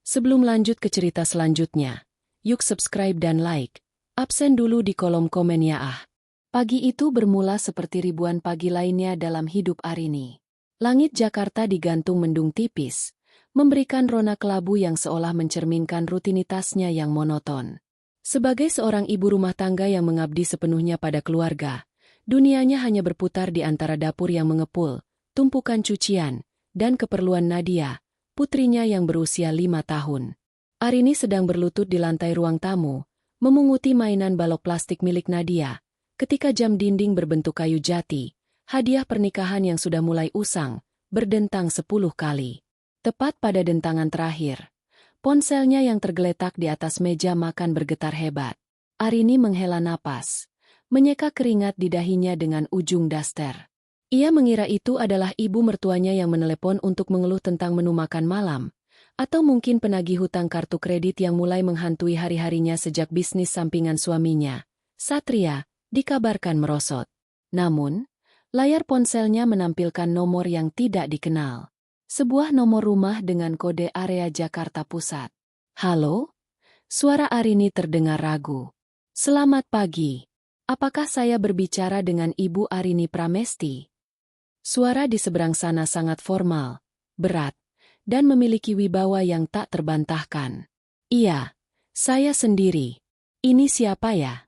Sebelum lanjut ke cerita selanjutnya, yuk subscribe dan like. Absen dulu di kolom komen ya ah. Pagi itu bermula seperti ribuan pagi lainnya dalam hidup Arini. Langit Jakarta digantung mendung tipis, memberikan rona kelabu yang seolah mencerminkan rutinitasnya yang monoton. Sebagai seorang ibu rumah tangga yang mengabdi sepenuhnya pada keluarga, dunianya hanya berputar di antara dapur yang mengepul, tumpukan cucian, dan keperluan Nadia, putrinya yang berusia 5 tahun. Arini sedang berlutut di lantai ruang tamu, memunguti mainan balok plastik milik Nadia, ketika jam dinding berbentuk kayu jati, hadiah pernikahan yang sudah mulai usang, berdentang 10 kali. Tepat pada dentangan terakhir, ponselnya yang tergeletak di atas meja makan bergetar hebat. Arini menghela napas, menyeka keringat di dahinya dengan ujung daster. Ia mengira itu adalah ibu mertuanya yang menelepon untuk mengeluh tentang menu makan malam, atau mungkin penagih hutang kartu kredit yang mulai menghantui hari-harinya sejak bisnis sampingan suaminya, Satria, dikabarkan merosot. Namun, layar ponselnya menampilkan nomor yang tidak dikenal. Sebuah nomor rumah dengan kode area Jakarta Pusat. Halo? Suara Arini terdengar ragu. Selamat pagi. Apakah saya berbicara dengan Ibu Arini Pramesti? Suara di seberang sana sangat formal, berat, dan memiliki wibawa yang tak terbantahkan. Iya, saya sendiri. Ini siapa ya?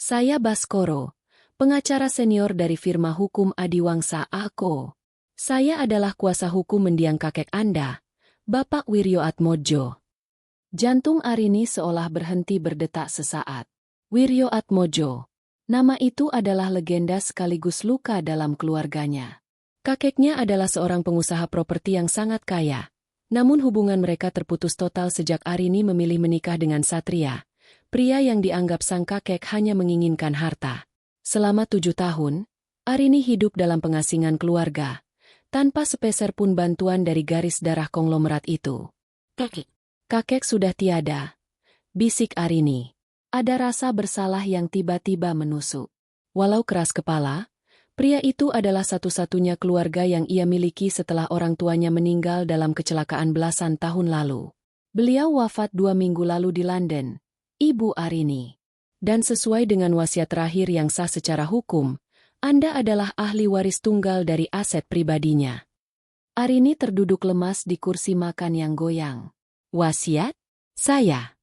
Saya Baskoro, pengacara senior dari firma hukum Adiwangsa A.Co. Saya adalah kuasa hukum mendiang kakek Anda, Bapak Wiryo Atmojo. Jantung Arini seolah berhenti berdetak sesaat. Wiryo Atmojo. Nama itu adalah legenda sekaligus luka dalam keluarganya. Kakeknya adalah seorang pengusaha properti yang sangat kaya. Namun hubungan mereka terputus total sejak Arini memilih menikah dengan Satria, pria yang dianggap sang kakek hanya menginginkan harta. Selama 7 tahun, Arini hidup dalam pengasingan keluarga, tanpa sepeser pun bantuan dari garis darah konglomerat itu. Kakek sudah tiada, bisik Arini. Ada rasa bersalah yang tiba-tiba menusuk. Walau keras kepala, pria itu adalah satu-satunya keluarga yang ia miliki setelah orang tuanya meninggal dalam kecelakaan belasan tahun lalu. Beliau wafat 2 minggu lalu di London, Ibu Arini. Dan sesuai dengan wasiat terakhir yang sah secara hukum, Anda adalah ahli waris tunggal dari aset pribadinya. Arini terduduk lemas di kursi makan yang goyang. Wasiat? Saya.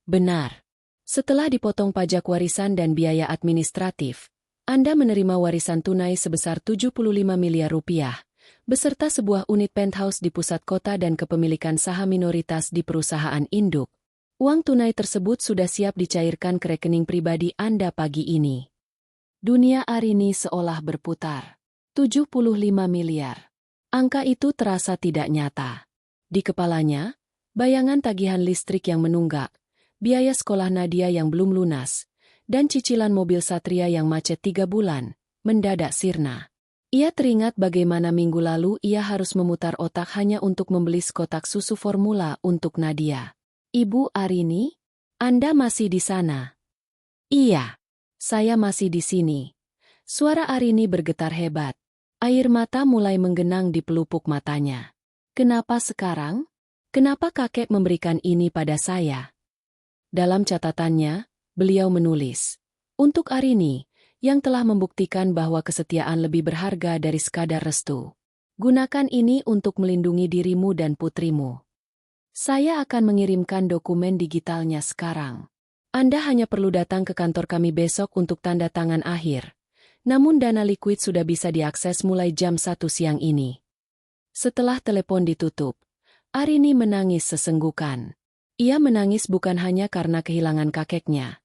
Benar. Setelah dipotong pajak warisan dan biaya administratif, Anda menerima warisan tunai sebesar 75 miliar rupiah, beserta sebuah unit penthouse di pusat kota dan kepemilikan saham minoritas di perusahaan induk. Uang tunai tersebut sudah siap dicairkan ke rekening pribadi Anda pagi ini. Dunia Arini seolah berputar. 75 miliar. Angka itu terasa tidak nyata. Di kepalanya, bayangan tagihan listrik yang menunggak, biaya sekolah Nadia yang belum lunas, dan cicilan mobil Satria yang macet 3 bulan, mendadak sirna. Ia teringat bagaimana minggu lalu ia harus memutar otak hanya untuk membeli sekotak susu formula untuk Nadia. Ibu Arini, Anda masih di sana? Iya, saya masih di sini. Suara Arini bergetar hebat. Air mata mulai menggenang di pelupuk matanya. Kenapa sekarang? Kenapa kakek memberikan ini pada saya? Dalam catatannya, beliau menulis, untuk Arini, yang telah membuktikan bahwa kesetiaan lebih berharga dari sekadar restu. Gunakan ini untuk melindungi dirimu dan putrimu. Saya akan mengirimkan dokumen digitalnya sekarang. Anda hanya perlu datang ke kantor kami besok untuk tanda tangan akhir. Namun dana liquid sudah bisa diakses mulai jam 1 siang ini. Setelah telepon ditutup, Arini menangis sesenggukan. Ia menangis bukan hanya karena kehilangan kakeknya,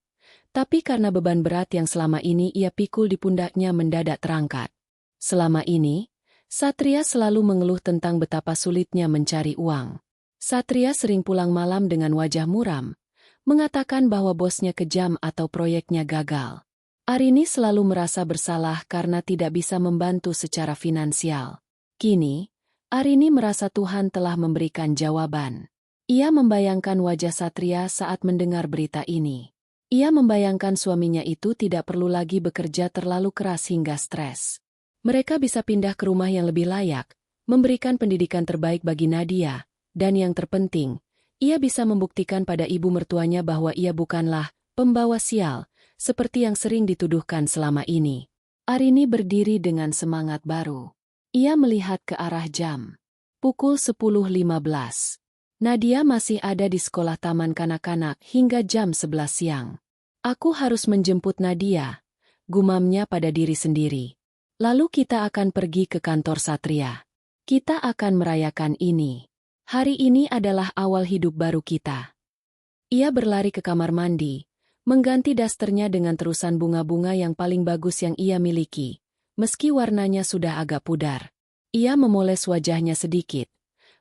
tapi karena beban berat yang selama ini ia pikul di pundaknya mendadak terangkat. Selama ini, Satria selalu mengeluh tentang betapa sulitnya mencari uang. Satria sering pulang malam dengan wajah muram, mengatakan bahwa bosnya kejam atau proyeknya gagal. Arini selalu merasa bersalah karena tidak bisa membantu secara finansial. Kini, Arini merasa Tuhan telah memberikan jawaban. Ia membayangkan wajah Satria saat mendengar berita ini. Ia membayangkan suaminya itu tidak perlu lagi bekerja terlalu keras hingga stres. Mereka bisa pindah ke rumah yang lebih layak, memberikan pendidikan terbaik bagi Nadia, Dan yang terpenting, ia bisa membuktikan pada ibu mertuanya bahwa ia bukanlah pembawa sial, seperti yang sering dituduhkan selama ini. Arini berdiri dengan semangat baru. Ia melihat ke arah jam. Pukul 10.15. Nadia masih ada di sekolah taman kanak-kanak hingga jam 11 siang. Aku harus menjemput Nadia, gumamnya pada diri sendiri. Lalu kita akan pergi ke kantor Satria. Kita akan merayakan ini. Hari ini adalah awal hidup baru kita. Ia berlari ke kamar mandi, mengganti dasternya dengan terusan bunga-bunga yang paling bagus yang ia miliki, meski warnanya sudah agak pudar. Ia memoles wajahnya sedikit,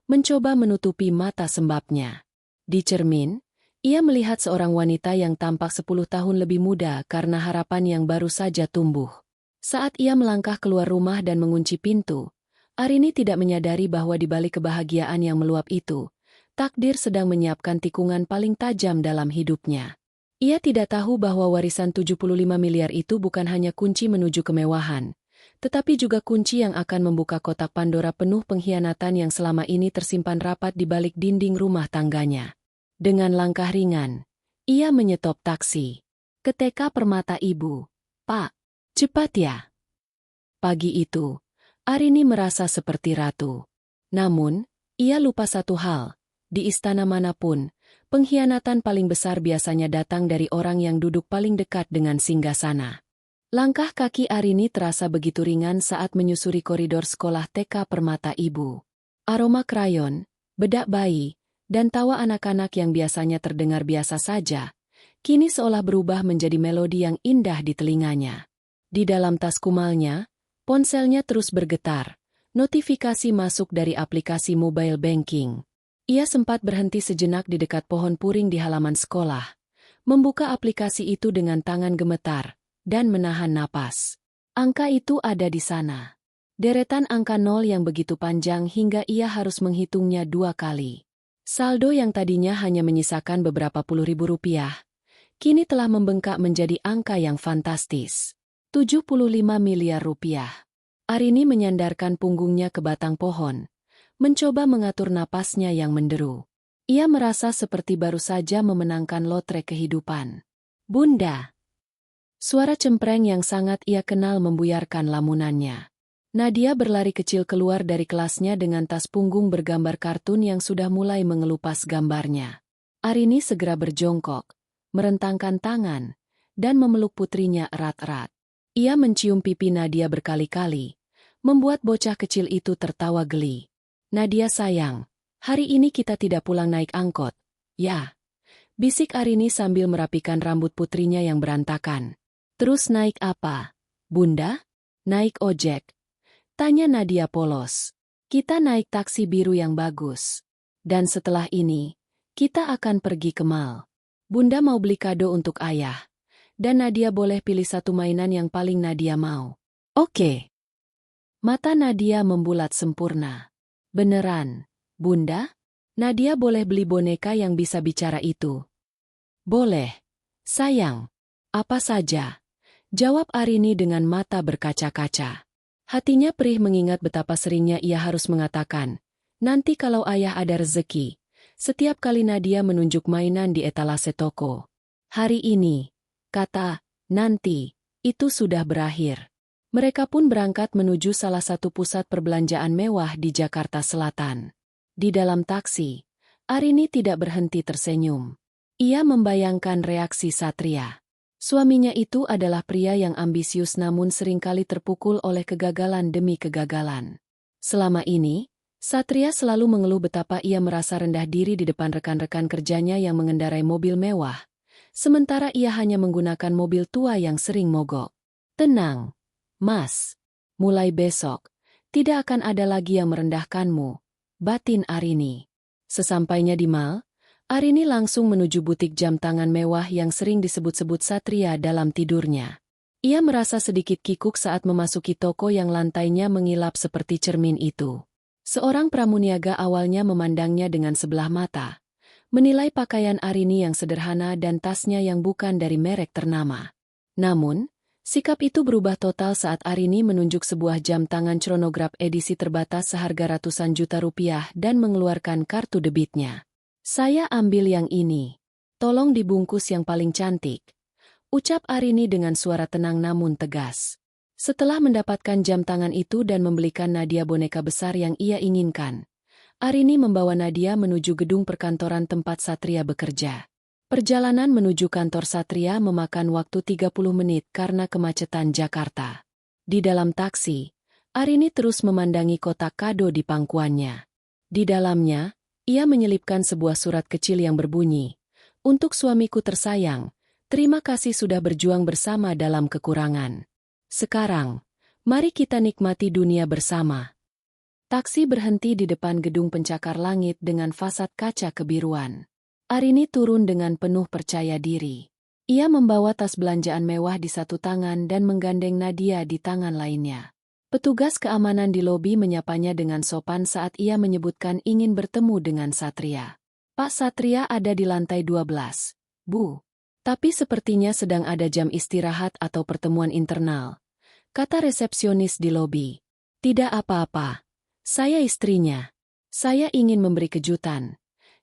mencoba menutupi mata sembabnya. Di cermin, ia melihat seorang wanita yang tampak 10 tahun lebih muda karena harapan yang baru saja tumbuh. Saat ia melangkah keluar rumah dan mengunci pintu, Arini tidak menyadari bahwa di balik kebahagiaan yang meluap itu, takdir sedang menyiapkan tikungan paling tajam dalam hidupnya. Ia tidak tahu bahwa warisan 75 miliar itu bukan hanya kunci menuju kemewahan, tetapi juga kunci yang akan membuka kotak Pandora penuh pengkhianatan yang selama ini tersimpan rapat di balik dinding rumah tangganya. Dengan langkah ringan, ia menyetop taksi. Ke TK Permata Ibu. Pak, cepat ya. Pagi itu, Arini merasa seperti ratu. Namun, ia lupa satu hal. Di istana manapun, pengkhianatan paling besar biasanya datang dari orang yang duduk paling dekat dengan singgasana. Langkah kaki Arini terasa begitu ringan saat menyusuri koridor sekolah TK Permata Ibu. Aroma krayon, bedak bayi, dan tawa anak-anak yang biasanya terdengar biasa saja, kini seolah berubah menjadi melodi yang indah di telinganya. Di dalam tas kumalnya, ponselnya terus bergetar, notifikasi masuk dari aplikasi mobile banking. Ia sempat berhenti sejenak di dekat pohon puring di halaman sekolah, membuka aplikasi itu dengan tangan gemetar, dan menahan napas. Angka itu ada di sana. Deretan angka 0 yang begitu panjang hingga ia harus menghitungnya 2 kali. Saldo yang tadinya hanya menyisakan beberapa puluh ribu rupiah, kini telah membengkak menjadi angka yang fantastis. 75 miliar rupiah. Arini menyandarkan punggungnya ke batang pohon, mencoba mengatur napasnya yang menderu. Ia merasa seperti baru saja memenangkan lotre kehidupan. Bunda. Suara cempreng yang sangat ia kenal membuyarkan lamunannya. Nadia berlari kecil keluar dari kelasnya dengan tas punggung bergambar kartun yang sudah mulai mengelupas gambarnya. Arini segera berjongkok, merentangkan tangan, dan memeluk putrinya erat-erat. Ia mencium pipi Nadia berkali-kali, membuat bocah kecil itu tertawa geli. Nadia sayang, hari ini kita tidak pulang naik angkot, ya? Bisik Arini sambil merapikan rambut putrinya yang berantakan. Terus naik apa, Bunda? Naik ojek. Tanya Nadia polos. Kita naik taksi biru yang bagus. Dan setelah ini, kita akan pergi ke mall. Bunda mau beli kado untuk ayah. Dan Nadia boleh pilih satu mainan yang paling Nadia mau. Oke. Mata Nadia membulat sempurna. Beneran, Bunda? Nadia boleh beli boneka yang bisa bicara itu? Boleh. Sayang. Apa saja? Jawab Arini dengan mata berkaca-kaca. Hatinya perih mengingat betapa seringnya ia harus mengatakan, nanti kalau ayah ada rezeki, setiap kali Nadia menunjuk mainan di etalase toko. Hari ini, kata, nanti, itu sudah berakhir. Mereka pun berangkat menuju salah satu pusat perbelanjaan mewah di Jakarta Selatan. Di dalam taksi, Arini tidak berhenti tersenyum. Ia membayangkan reaksi Satria. Suaminya itu adalah pria yang ambisius namun seringkali terpukul oleh kegagalan demi kegagalan. Selama ini, Satria selalu mengeluh betapa ia merasa rendah diri di depan rekan-rekan kerjanya yang mengendarai mobil mewah. Sementara ia hanya menggunakan mobil tua yang sering mogok. Tenang, Mas. Mulai besok, tidak akan ada lagi yang merendahkanmu, batin Arini. Sesampainya di mall, Arini langsung menuju butik jam tangan mewah yang sering disebut-sebut Satria dalam tidurnya. Ia merasa sedikit kikuk saat memasuki toko yang lantainya mengilap seperti cermin itu. Seorang pramuniaga awalnya memandangnya dengan sebelah mata, menilai pakaian Arini yang sederhana dan tasnya yang bukan dari merek ternama. Namun, Sikap itu berubah total saat Arini menunjuk sebuah jam tangan chronograph edisi terbatas seharga ratusan juta rupiah dan mengeluarkan kartu debitnya. "Saya ambil yang ini. Tolong dibungkus yang paling cantik," ucap Arini dengan suara tenang namun tegas. Setelah mendapatkan jam tangan itu dan membelikan Nadia boneka besar yang ia inginkan, Arini membawa Nadia menuju gedung perkantoran tempat Satria bekerja. Perjalanan menuju kantor Satria memakan waktu 30 menit karena kemacetan Jakarta. Di dalam taksi, Arini terus memandangi kotak kado di pangkuannya. Di dalamnya, ia menyelipkan sebuah surat kecil yang berbunyi, "Untuk suamiku tersayang, terima kasih sudah berjuang bersama dalam kekurangan. Sekarang, mari kita nikmati dunia bersama." Taksi berhenti di depan gedung pencakar langit dengan fasad kaca kebiruan. Arini turun dengan penuh percaya diri. Ia membawa tas belanjaan mewah di satu tangan dan menggandeng Nadia di tangan lainnya. Petugas keamanan di lobi menyapanya dengan sopan saat ia menyebutkan ingin bertemu dengan Satria. "Pak Satria ada di lantai 12, Bu. Tapi sepertinya sedang ada jam istirahat atau pertemuan internal," kata resepsionis di lobi. "Tidak apa-apa. Saya istrinya. Saya ingin memberi kejutan,"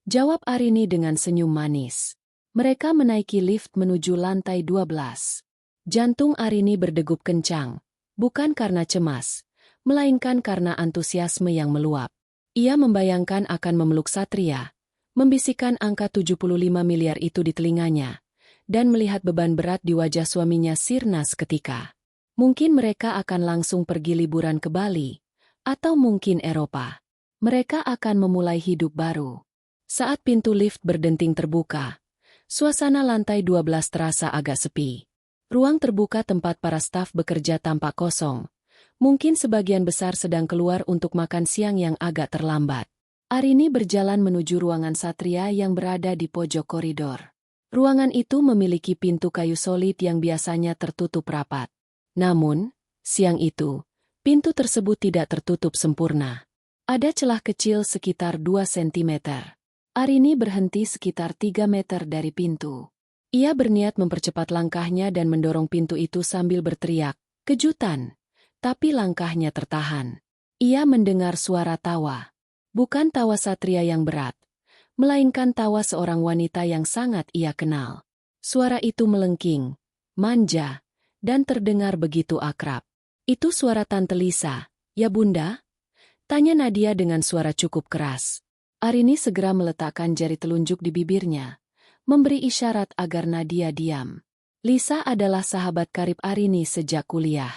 jawab Arini dengan senyum manis. Mereka menaiki lift menuju lantai 12. Jantung Arini berdegup kencang, bukan karena cemas, melainkan karena antusiasme yang meluap. Ia membayangkan akan memeluk Satria, membisikkan angka 75 miliar itu di telinganya, dan melihat beban berat di wajah suaminya sirna seketika. Mungkin mereka akan langsung pergi liburan ke Bali, atau mungkin Eropa. Mereka akan memulai hidup baru. Saat pintu lift berdenting terbuka, suasana lantai 12 terasa agak sepi. Ruang terbuka tempat para staf bekerja tampak kosong. Mungkin sebagian besar sedang keluar untuk makan siang yang agak terlambat. Arini berjalan menuju ruangan Satria yang berada di pojok koridor. Ruangan itu memiliki pintu kayu solid yang biasanya tertutup rapat. Namun, siang itu, pintu tersebut tidak tertutup sempurna. Ada celah kecil sekitar 2 sentimeter. Arini berhenti sekitar 3 meter dari pintu. Ia berniat mempercepat langkahnya dan mendorong pintu itu sambil berteriak, "Kejutan!" Tapi langkahnya tertahan. Ia mendengar suara tawa. Bukan tawa Satria yang berat, melainkan tawa seorang wanita yang sangat ia kenal. Suara itu melengking, manja, dan terdengar begitu akrab. "Itu suara Tante Lisa, ya Bunda?" tanya Nadia dengan suara cukup keras. Arini segera meletakkan jari telunjuk di bibirnya, memberi isyarat agar Nadia diam. Lisa adalah sahabat karib Arini sejak kuliah.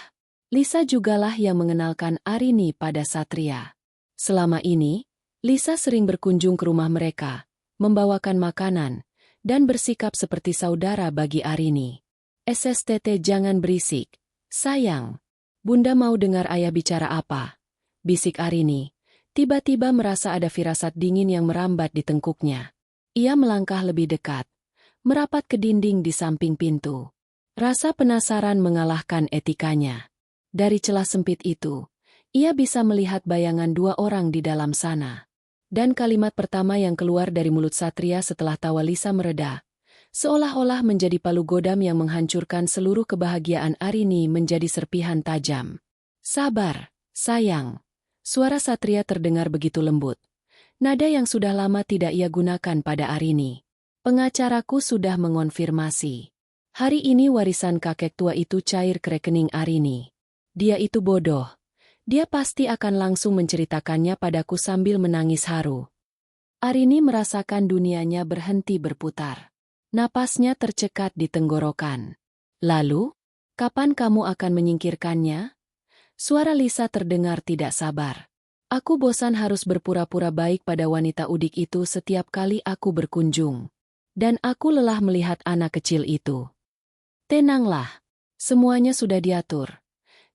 Lisa jugalah yang mengenalkan Arini pada Satria. Selama ini, Lisa sering berkunjung ke rumah mereka, membawakan makanan, dan bersikap seperti saudara bagi Arini. "SSTT jangan berisik, sayang. Bunda mau dengar ayah bicara apa?" bisik Arini. Tiba-tiba merasa ada firasat dingin yang merambat di tengkuknya. Ia melangkah lebih dekat, merapat ke dinding di samping pintu. Rasa penasaran mengalahkan etikanya. Dari celah sempit itu, ia bisa melihat bayangan 2 orang di dalam sana. Dan kalimat pertama yang keluar dari mulut Satria setelah tawa Lisa mereda, seolah-olah menjadi palu godam yang menghancurkan seluruh kebahagiaan Arini menjadi serpihan tajam. "Sabar, sayang." Suara Satria terdengar begitu lembut. Nada yang sudah lama tidak ia gunakan pada Arini. "Pengacaraku sudah mengonfirmasi. Hari ini warisan kakek tua itu cair ke rekening Arini. Dia itu bodoh. Dia pasti akan langsung menceritakannya padaku sambil menangis haru." Arini merasakan dunianya berhenti berputar. Napasnya tercekat di tenggorokan. "Lalu, kapan kamu akan menyingkirkannya?" Suara Lisa terdengar tidak sabar. "Aku bosan harus berpura-pura baik pada wanita udik itu setiap kali aku berkunjung. Dan aku lelah melihat anak kecil itu." "Tenanglah. Semuanya sudah diatur,"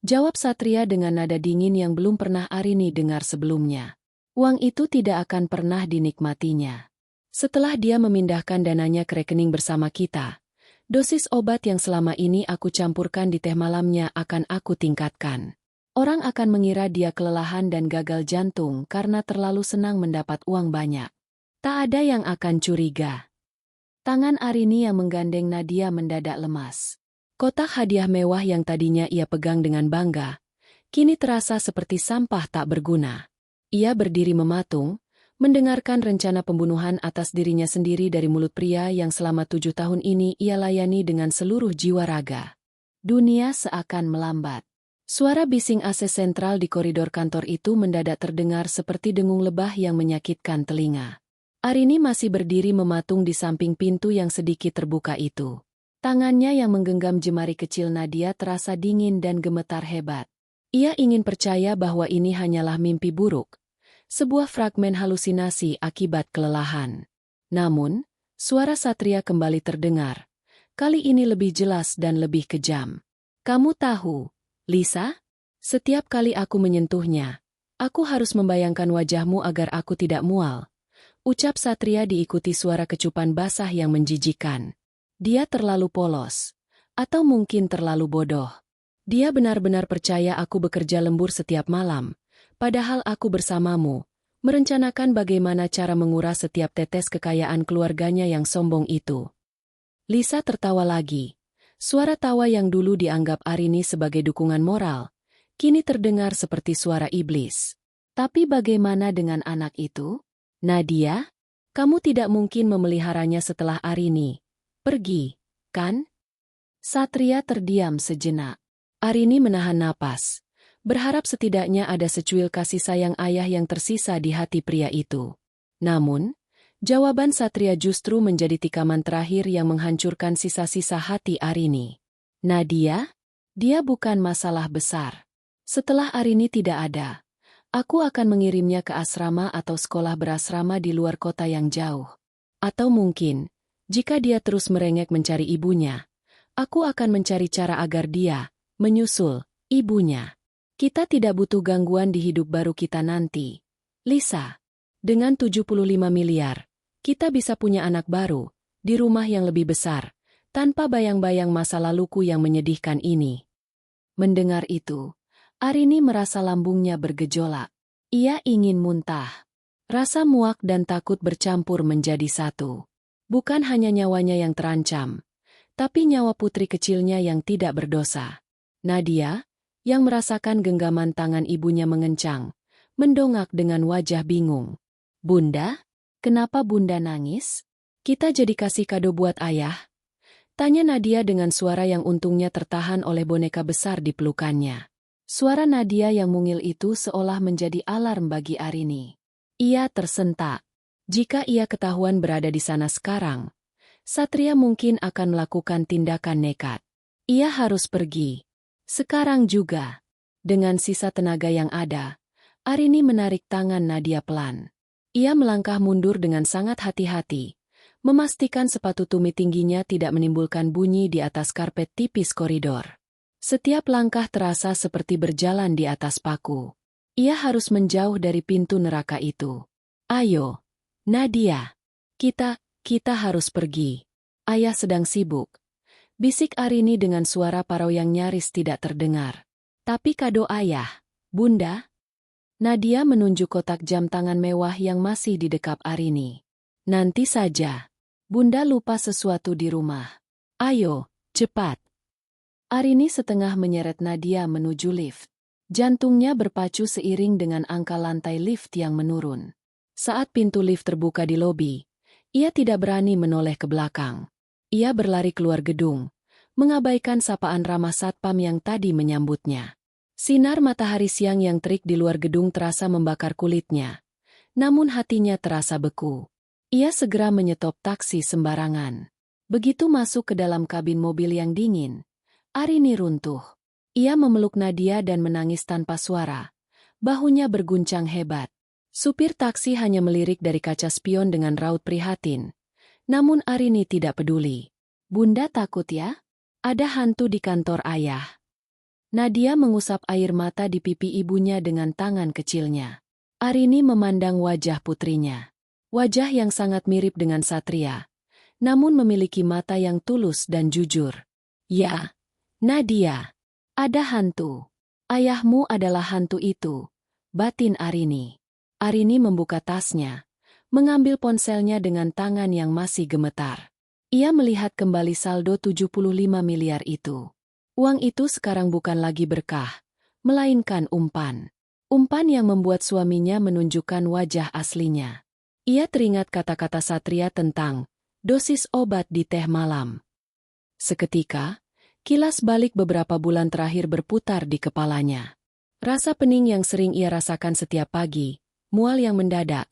jawab Satria dengan nada dingin yang belum pernah Arini dengar sebelumnya. "Uang itu tidak akan pernah dinikmatinya. Setelah dia memindahkan dananya ke rekening bersama kita, dosis obat yang selama ini aku campurkan di teh malamnya akan aku tingkatkan. Orang akan mengira dia kelelahan dan gagal jantung karena terlalu senang mendapat uang banyak. Tak ada yang akan curiga." Tangan Arini yang menggandeng Nadia mendadak lemas. Kotak hadiah mewah yang tadinya ia pegang dengan bangga, kini terasa seperti sampah tak berguna. Ia berdiri mematung, mendengarkan rencana pembunuhan atas dirinya sendiri dari mulut pria yang selama 7 tahun ini ia layani dengan seluruh jiwa raga. Dunia seakan melambat. Suara bising AC sentral di koridor kantor itu mendadak terdengar seperti dengung lebah yang menyakitkan telinga. Arini masih berdiri mematung di samping pintu yang sedikit terbuka itu. Tangannya yang menggenggam jemari kecil Nadia terasa dingin dan gemetar hebat. Ia ingin percaya bahwa ini hanyalah mimpi buruk, sebuah fragmen halusinasi akibat kelelahan. Namun, suara Satria kembali terdengar. Kali ini lebih jelas dan lebih kejam. Kamu tahu, Lisa? Setiap kali aku menyentuhnya, aku harus membayangkan wajahmu agar aku tidak mual. Ucap Satria diikuti suara kecupan basah yang menjijikkan. Dia terlalu polos. Atau mungkin terlalu bodoh. Dia benar-benar percaya aku bekerja lembur setiap malam, padahal aku bersamamu, merencanakan bagaimana cara menguras setiap tetes kekayaan keluarganya yang sombong itu. Lisa tertawa lagi. Suara tawa yang dulu dianggap Arini sebagai dukungan moral, kini terdengar seperti suara iblis. Tapi bagaimana dengan anak itu? Nadia? Kamu tidak mungkin memeliharanya setelah Arini pergi, kan? Satria terdiam sejenak. Arini menahan napas, berharap setidaknya ada secuil kasih sayang ayah yang tersisa di hati pria itu. Namun, jawaban Satria justru menjadi tikaman terakhir yang menghancurkan sisa-sisa hati Arini. Nadia? Dia bukan masalah besar. Setelah Arini tidak ada, aku akan mengirimnya ke asrama atau sekolah berasrama di luar kota yang jauh. Atau mungkin, jika dia terus merengek mencari ibunya, aku akan mencari cara agar dia menyusul ibunya. Kita tidak butuh gangguan di hidup baru kita nanti. Lisa, dengan 75 miliar, kita bisa punya anak baru, di rumah yang lebih besar, tanpa bayang-bayang masa laluku yang menyedihkan ini. Mendengar itu, Arini merasa lambungnya bergejolak. Ia ingin muntah. Rasa muak dan takut bercampur menjadi satu. Bukan hanya nyawanya yang terancam, tapi nyawa putri kecilnya yang tidak berdosa. Nadia, yang merasakan genggaman tangan ibunya mengencang, mendongak dengan wajah bingung. Bunda? Kenapa Bunda nangis? Kita jadi kasih kado buat ayah? Tanya Nadia dengan suara yang untungnya tertahan oleh boneka besar di pelukannya. Suara Nadia yang mungil itu seolah menjadi alarm bagi Arini. Ia tersentak. Jika ia ketahuan berada di sana sekarang, Satria mungkin akan melakukan tindakan nekat. Ia harus pergi. Sekarang juga. Dengan sisa tenaga yang ada, Arini menarik tangan Nadia pelan. Ia melangkah mundur dengan sangat hati-hati, memastikan sepatu tumit tingginya tidak menimbulkan bunyi di atas karpet tipis koridor. Setiap langkah terasa seperti berjalan di atas paku. Ia harus menjauh dari pintu neraka itu. Ayo, Nadia, kita harus pergi. Ayah sedang sibuk. Bisik Arini dengan suara parau yang nyaris tidak terdengar. Tapi kado ayah, Bunda? Nadia menunjuk kotak jam tangan mewah yang masih di dekap Arini. Nanti saja. Bunda lupa sesuatu di rumah. Ayo, cepat. Arini setengah menyeret Nadia menuju lift. Jantungnya berpacu seiring dengan angka lantai lift yang menurun. Saat pintu lift terbuka di lobi, ia tidak berani menoleh ke belakang. Ia berlari keluar gedung, mengabaikan sapaan ramah satpam yang tadi menyambutnya. Sinar matahari siang yang terik di luar gedung terasa membakar kulitnya. Namun hatinya terasa beku. Ia segera menyetop taksi sembarangan. Begitu masuk ke dalam kabin mobil yang dingin, Arini runtuh. Ia memeluk Nadia dan menangis tanpa suara. Bahunya berguncang hebat. Supir taksi hanya melirik dari kaca spion dengan raut prihatin. Namun Arini tidak peduli. Bunda takut ya? Ada hantu di kantor ayah. Nadia mengusap air mata di pipi ibunya dengan tangan kecilnya. Arini memandang wajah putrinya. Wajah yang sangat mirip dengan Satria, namun memiliki mata yang tulus dan jujur. Ya, Nadia, ada hantu. Ayahmu adalah hantu itu, batin Arini. Arini membuka tasnya, mengambil ponselnya dengan tangan yang masih gemetar. Ia melihat kembali saldo 75 miliar itu. Uang itu sekarang bukan lagi berkah, melainkan umpan. Umpan yang membuat suaminya menunjukkan wajah aslinya. Ia teringat kata-kata Satria tentang dosis obat di teh malam. Seketika, kilas balik beberapa bulan terakhir berputar di kepalanya. Rasa pening yang sering ia rasakan setiap pagi, mual yang mendadak,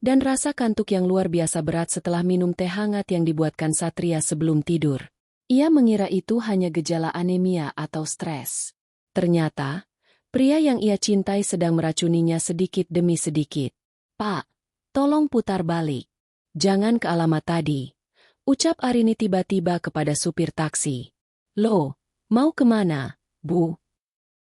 dan rasa kantuk yang luar biasa berat setelah minum teh hangat yang dibuatkan Satria sebelum tidur. Ia mengira itu hanya gejala anemia atau stres. Ternyata, pria yang ia cintai sedang meracuninya sedikit demi sedikit. "Pak, tolong putar balik. Jangan ke alamat tadi," ucap Arini tiba-tiba kepada supir taksi. "Loh, mau kemana, Bu?"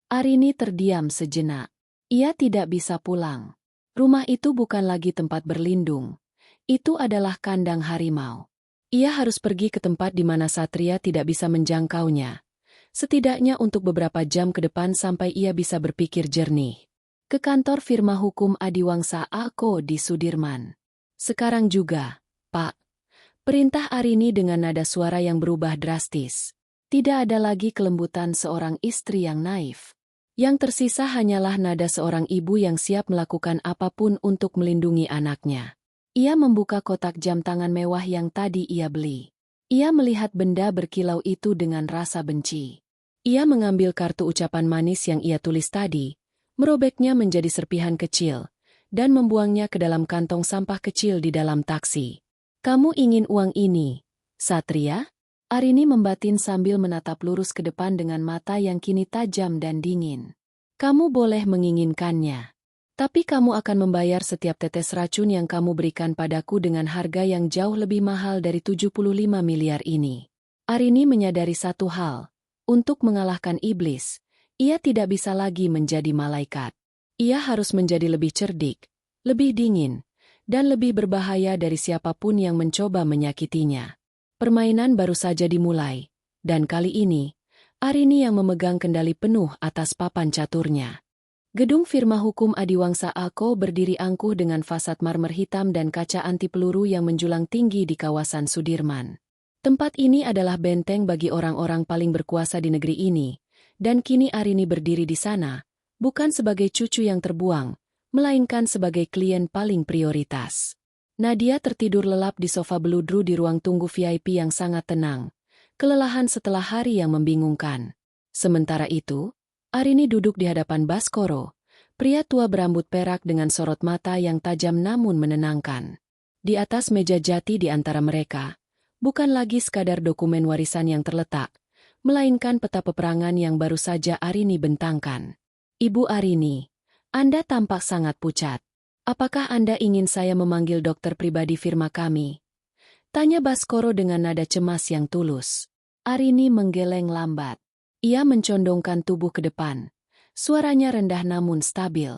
Arini terdiam sejenak. Ia tidak bisa pulang. Rumah itu bukan lagi tempat berlindung. Itu adalah kandang harimau. Ia harus pergi ke tempat di mana Satria tidak bisa menjangkaunya. Setidaknya untuk beberapa jam ke depan sampai ia bisa berpikir jernih. Ke kantor firma hukum Adiwangsa A.Co. di Sudirman. "Sekarang juga, Pak." Perintah Arini dengan nada suara yang berubah drastis. Tidak ada lagi kelembutan seorang istri yang naif. Yang tersisa hanyalah nada seorang ibu yang siap melakukan apapun untuk melindungi anaknya. Ia membuka kotak jam tangan mewah yang tadi ia beli. Ia melihat benda berkilau itu dengan rasa benci. Ia mengambil kartu ucapan manis yang ia tulis tadi, merobeknya menjadi serpihan kecil, dan membuangnya ke dalam kantong sampah kecil di dalam taksi. "Kamu ingin uang ini, Satria?" Arini membatin sambil menatap lurus ke depan dengan mata yang kini tajam dan dingin. "Kamu boleh menginginkannya. Tapi kamu akan membayar setiap tetes racun yang kamu berikan padaku dengan harga yang jauh lebih mahal dari 75 miliar ini." Arini menyadari satu hal. Untuk mengalahkan iblis, ia tidak bisa lagi menjadi malaikat. Ia harus menjadi lebih cerdik, lebih dingin, dan lebih berbahaya dari siapapun yang mencoba menyakitinya. Permainan baru saja dimulai, dan kali ini, Arini yang memegang kendali penuh atas papan caturnya. Gedung firma hukum Adiwangsa A.Co. berdiri angkuh dengan fasad marmer hitam dan kaca anti peluru yang menjulang tinggi di kawasan Sudirman. Tempat ini adalah benteng bagi orang-orang paling berkuasa di negeri ini, dan kini Arini berdiri di sana, bukan sebagai cucu yang terbuang, melainkan sebagai klien paling prioritas. Nadia tertidur lelap di sofa beludru di ruang tunggu VIP yang sangat tenang, kelelahan setelah hari yang membingungkan. Sementara itu, Arini duduk di hadapan Baskoro, pria tua berambut perak dengan sorot mata yang tajam namun menenangkan. Di atas meja jati di antara mereka, bukan lagi sekadar dokumen warisan yang terletak, melainkan peta peperangan yang baru saja Arini bentangkan. "Ibu Arini, Anda tampak sangat pucat. Apakah Anda ingin saya memanggil dokter pribadi firma kami?" tanya Baskoro dengan nada cemas yang tulus. Arini menggeleng lambat. Ia mencondongkan tubuh ke depan. Suaranya rendah namun stabil.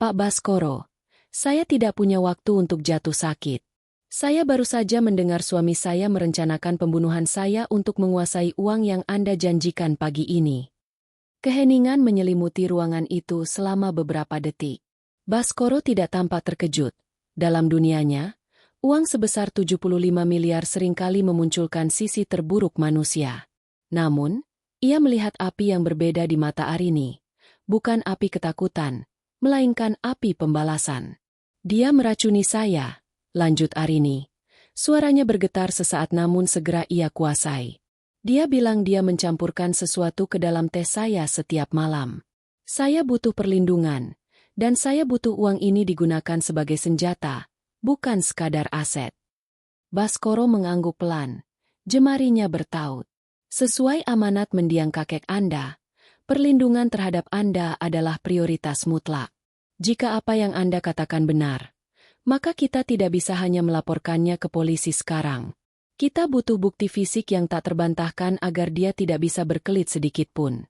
"Pak Baskoro, saya tidak punya waktu untuk jatuh sakit. Saya baru saja mendengar suami saya merencanakan pembunuhan saya untuk menguasai uang yang Anda janjikan pagi ini." Keheningan menyelimuti ruangan itu selama beberapa detik. Baskoro tidak tampak terkejut. Dalam dunianya, uang sebesar 75 miliar seringkali memunculkan sisi terburuk manusia. Namun, ia melihat api yang berbeda di mata Arini. Bukan api ketakutan, melainkan api pembalasan. "Dia meracuni saya," lanjut Arini. Suaranya bergetar sesaat namun segera ia kuasai. "Dia bilang dia mencampurkan sesuatu ke dalam teh saya setiap malam. Saya butuh perlindungan, dan saya butuh uang ini digunakan sebagai senjata, bukan sekadar aset." Baskoro mengangguk pelan. Jemarinya bertaut. "Sesuai amanat mendiang kakek Anda, perlindungan terhadap Anda adalah prioritas mutlak. Jika apa yang Anda katakan benar, maka kita tidak bisa hanya melaporkannya ke polisi sekarang. Kita butuh bukti fisik yang tak terbantahkan agar dia tidak bisa berkelit sedikit pun."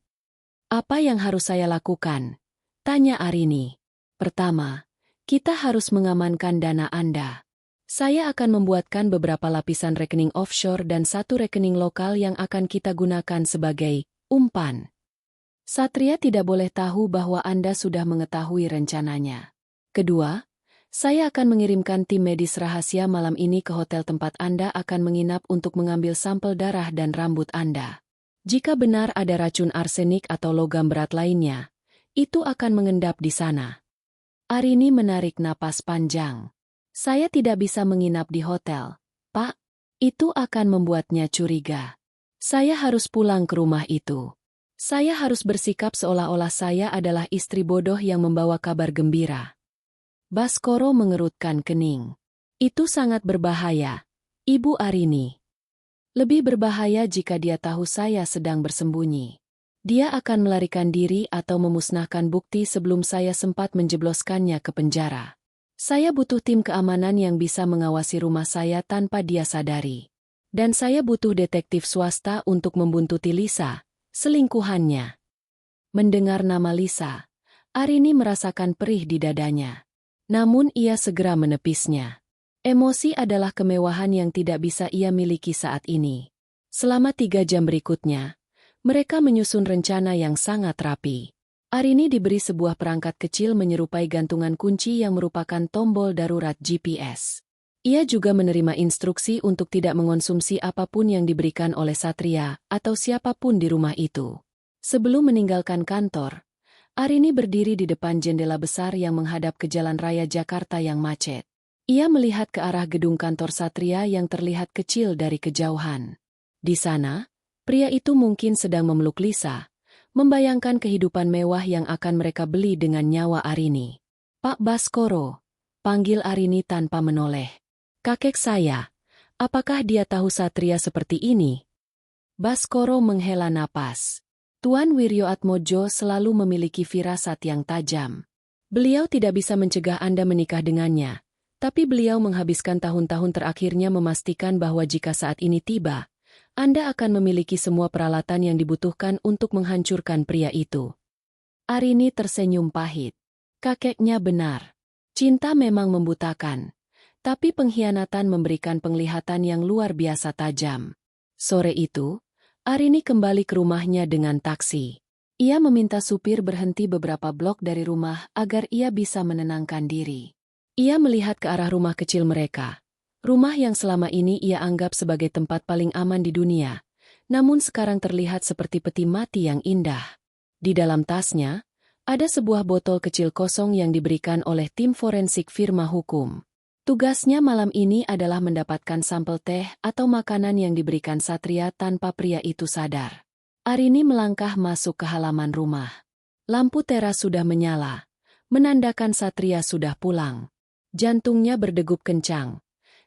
"Apa yang harus saya lakukan?" tanya Arini. "Pertama, kita harus mengamankan dana Anda. Saya akan membuatkan beberapa lapisan rekening offshore dan satu rekening lokal yang akan kita gunakan sebagai umpan. Satria tidak boleh tahu bahwa Anda sudah mengetahui rencananya. Kedua, Saya akan mengirimkan tim medis rahasia malam ini ke hotel tempat Anda akan menginap untuk mengambil sampel darah dan rambut Anda. Jika benar ada racun arsenik atau logam berat lainnya, itu akan mengendap di sana. Arini menarik napas panjang. Saya tidak bisa menginap di hotel, Pak. Itu akan membuatnya curiga. Saya harus pulang ke rumah itu. Saya harus bersikap seolah-olah saya adalah istri bodoh yang membawa kabar gembira. Baskoro mengerutkan kening. Itu sangat berbahaya, Ibu Arini. Lebih berbahaya jika dia tahu saya sedang bersembunyi. Dia akan melarikan diri atau memusnahkan bukti sebelum saya sempat menjebloskannya ke penjara. Saya butuh tim keamanan yang bisa mengawasi rumah saya tanpa dia sadari. Dan saya butuh detektif swasta untuk membuntuti Lisa, selingkuhannya. Mendengar nama Lisa, Arini merasakan perih di dadanya. Namun ia segera menepisnya. Emosi adalah kemewahan yang tidak bisa ia miliki saat ini. Selama 3 jam berikutnya, mereka menyusun rencana yang sangat rapi. Arini diberi sebuah perangkat kecil menyerupai gantungan kunci yang merupakan tombol darurat GPS. Ia juga menerima instruksi untuk tidak mengonsumsi apapun yang diberikan oleh Satria atau siapapun di rumah itu. Sebelum meninggalkan kantor, Arini berdiri di depan jendela besar yang menghadap ke jalan raya Jakarta yang macet. Ia melihat ke arah gedung kantor Satria yang terlihat kecil dari kejauhan. Di sana, pria itu mungkin sedang memeluk Lisa, membayangkan kehidupan mewah yang akan mereka beli dengan nyawa Arini. Pak Baskoro, panggil Arini tanpa menoleh. Kakek saya, apakah dia tahu Satria seperti ini? Baskoro menghela napas. Tuan Wiryoatmojo selalu memiliki firasat yang tajam. Beliau tidak bisa mencegah Anda menikah dengannya, tapi beliau menghabiskan tahun-tahun terakhirnya memastikan bahwa jika saat ini tiba, Anda akan memiliki semua peralatan yang dibutuhkan untuk menghancurkan pria itu. Arini tersenyum pahit. Kakeknya benar. Cinta memang membutakan, tapi pengkhianatan memberikan penglihatan yang luar biasa tajam. Sore itu, Arini kembali ke rumahnya dengan taksi. Ia meminta supir berhenti beberapa blok dari rumah agar ia bisa menenangkan diri. Ia melihat ke arah rumah kecil mereka. Rumah yang selama ini ia anggap sebagai tempat paling aman di dunia, namun sekarang terlihat seperti peti mati yang indah. Di dalam tasnya, ada sebuah botol kecil kosong yang diberikan oleh tim forensik firma hukum. Tugasnya malam ini adalah mendapatkan sampel teh atau makanan yang diberikan Satria tanpa pria itu sadar. Arini melangkah masuk ke halaman rumah. Lampu teras sudah menyala, menandakan Satria sudah pulang. Jantungnya berdegup kencang.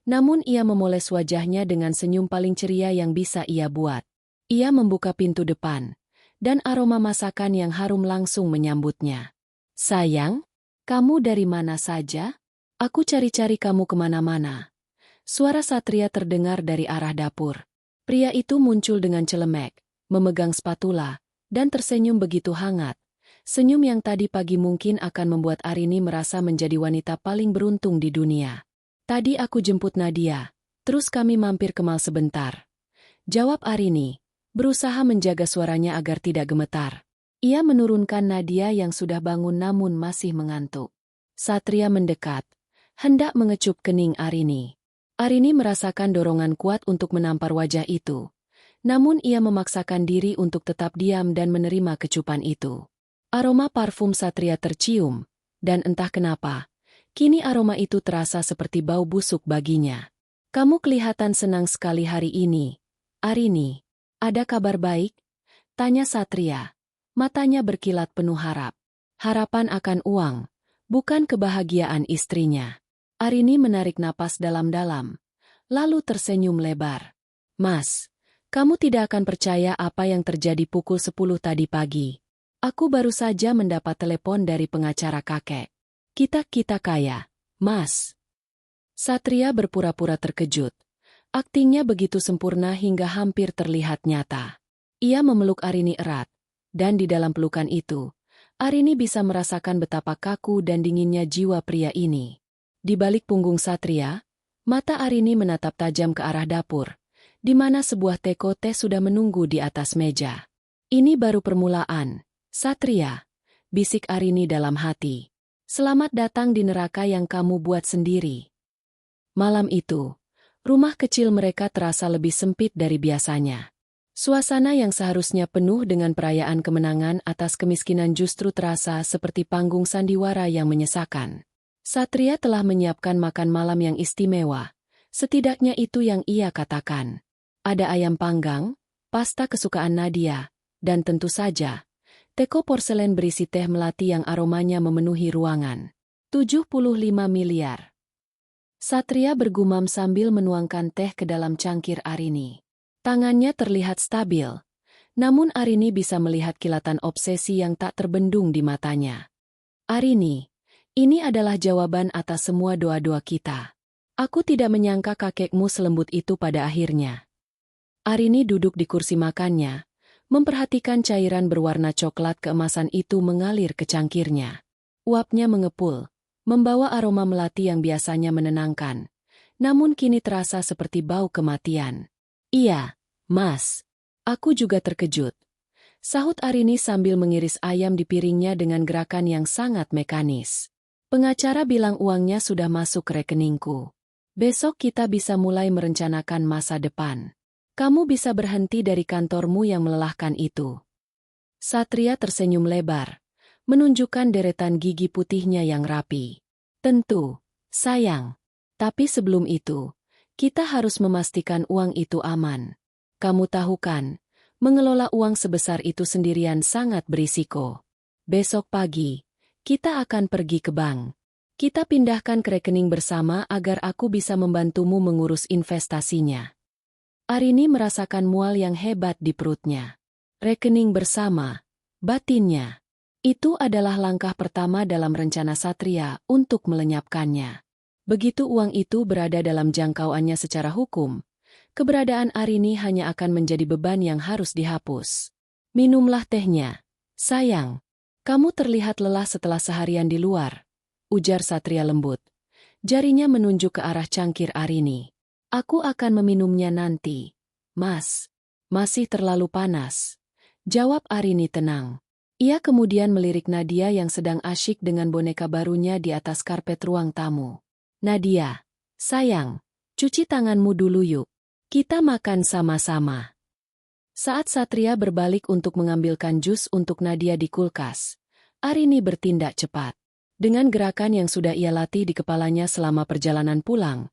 Namun ia memoles wajahnya dengan senyum paling ceria yang bisa ia buat. Ia membuka pintu depan, dan aroma masakan yang harum langsung menyambutnya. Sayang, kamu dari mana saja? Aku cari-cari kamu kemana-mana. Suara Satria terdengar dari arah dapur. Pria itu muncul dengan celemek, memegang spatula, dan tersenyum begitu hangat. Senyum yang tadi pagi mungkin akan membuat Arini merasa menjadi wanita paling beruntung di dunia. Tadi aku jemput Nadia, terus kami mampir ke mal sebentar. Jawab Arini, berusaha menjaga suaranya agar tidak gemetar. Ia menurunkan Nadia yang sudah bangun namun masih mengantuk. Satria mendekat, hendak mengecup kening Arini. Arini merasakan dorongan kuat untuk menampar wajah itu. Namun ia memaksakan diri untuk tetap diam dan menerima kecupan itu. Aroma parfum Satria tercium, dan entah kenapa, kini aroma itu terasa seperti bau busuk baginya. Kamu kelihatan senang sekali hari ini, Arini. Ada kabar baik? Tanya Satria. Matanya berkilat penuh harap. Harapan akan uang, bukan kebahagiaan istrinya. Arini menarik napas dalam-dalam, lalu tersenyum lebar. Mas, kamu tidak akan percaya apa yang terjadi pukul 10 tadi pagi. Aku baru saja mendapat telepon dari pengacara kakek. Kita kaya, Mas. Satria berpura-pura terkejut. Aktingnya begitu sempurna hingga hampir terlihat nyata. Ia memeluk Arini erat, dan di dalam pelukan itu, Arini bisa merasakan betapa kaku dan dinginnya jiwa pria ini. Di balik punggung Satria, mata Arini menatap tajam ke arah dapur, di mana sebuah teko teh sudah menunggu di atas meja. Ini baru permulaan, Satria, bisik Arini dalam hati. Selamat datang di neraka yang kamu buat sendiri. Malam itu, rumah kecil mereka terasa lebih sempit dari biasanya. Suasana yang seharusnya penuh dengan perayaan kemenangan atas kemiskinan justru terasa seperti panggung sandiwara yang menyesakan. Satria telah menyiapkan makan malam yang istimewa. Setidaknya itu yang ia katakan. Ada ayam panggang, pasta kesukaan Nadia, dan tentu saja, teko porselen berisi teh melati yang aromanya memenuhi ruangan. 75 miliar. Satria bergumam sambil menuangkan teh ke dalam cangkir Arini. Tangannya terlihat stabil, namun Arini bisa melihat kilatan obsesi yang tak terbendung di matanya. Arini, ini adalah jawaban atas semua doa-doa kita. Aku tidak menyangka kakekmu selembut itu pada akhirnya. Arini duduk di kursi makannya, memperhatikan cairan berwarna coklat keemasan itu mengalir ke cangkirnya. Uapnya mengepul, membawa aroma melati yang biasanya menenangkan, namun kini terasa seperti bau kematian. Iya, Mas. Aku juga terkejut. Sahut Arini sambil mengiris ayam di piringnya dengan gerakan yang sangat mekanis. Pengacara bilang uangnya sudah masuk ke rekeningku. Besok kita bisa mulai merencanakan masa depan. Kamu bisa berhenti dari kantormu yang melelahkan itu. Satria tersenyum lebar, menunjukkan deretan gigi putihnya yang rapi. Tentu, sayang. Tapi sebelum itu, kita harus memastikan uang itu aman. Kamu tahu kan, mengelola uang sebesar itu sendirian sangat berisiko. Besok pagi, kita akan pergi ke bank. Kita pindahkan ke rekening bersama agar aku bisa membantumu mengurus investasinya. Arini merasakan mual yang hebat di perutnya. Rekening bersama, batinnya. Itu adalah langkah pertama dalam rencana Satria untuk melenyapkannya. Begitu uang itu berada dalam jangkauannya secara hukum, keberadaan Arini hanya akan menjadi beban yang harus dihapus. Minumlah tehnya. Sayang, kamu terlihat lelah setelah seharian di luar, ujar Satria lembut. Jarinya menunjuk ke arah cangkir Arini. Aku akan meminumnya nanti, Mas. Masih terlalu panas, jawab Arini tenang. Ia kemudian melirik Nadia yang sedang asyik dengan boneka barunya di atas karpet ruang tamu. Nadia, sayang, cuci tanganmu dulu yuk. Kita makan sama-sama. Saat Satria berbalik untuk mengambilkan jus untuk Nadia di kulkas, Arini bertindak cepat. Dengan gerakan yang sudah ia latih di kepalanya selama perjalanan pulang,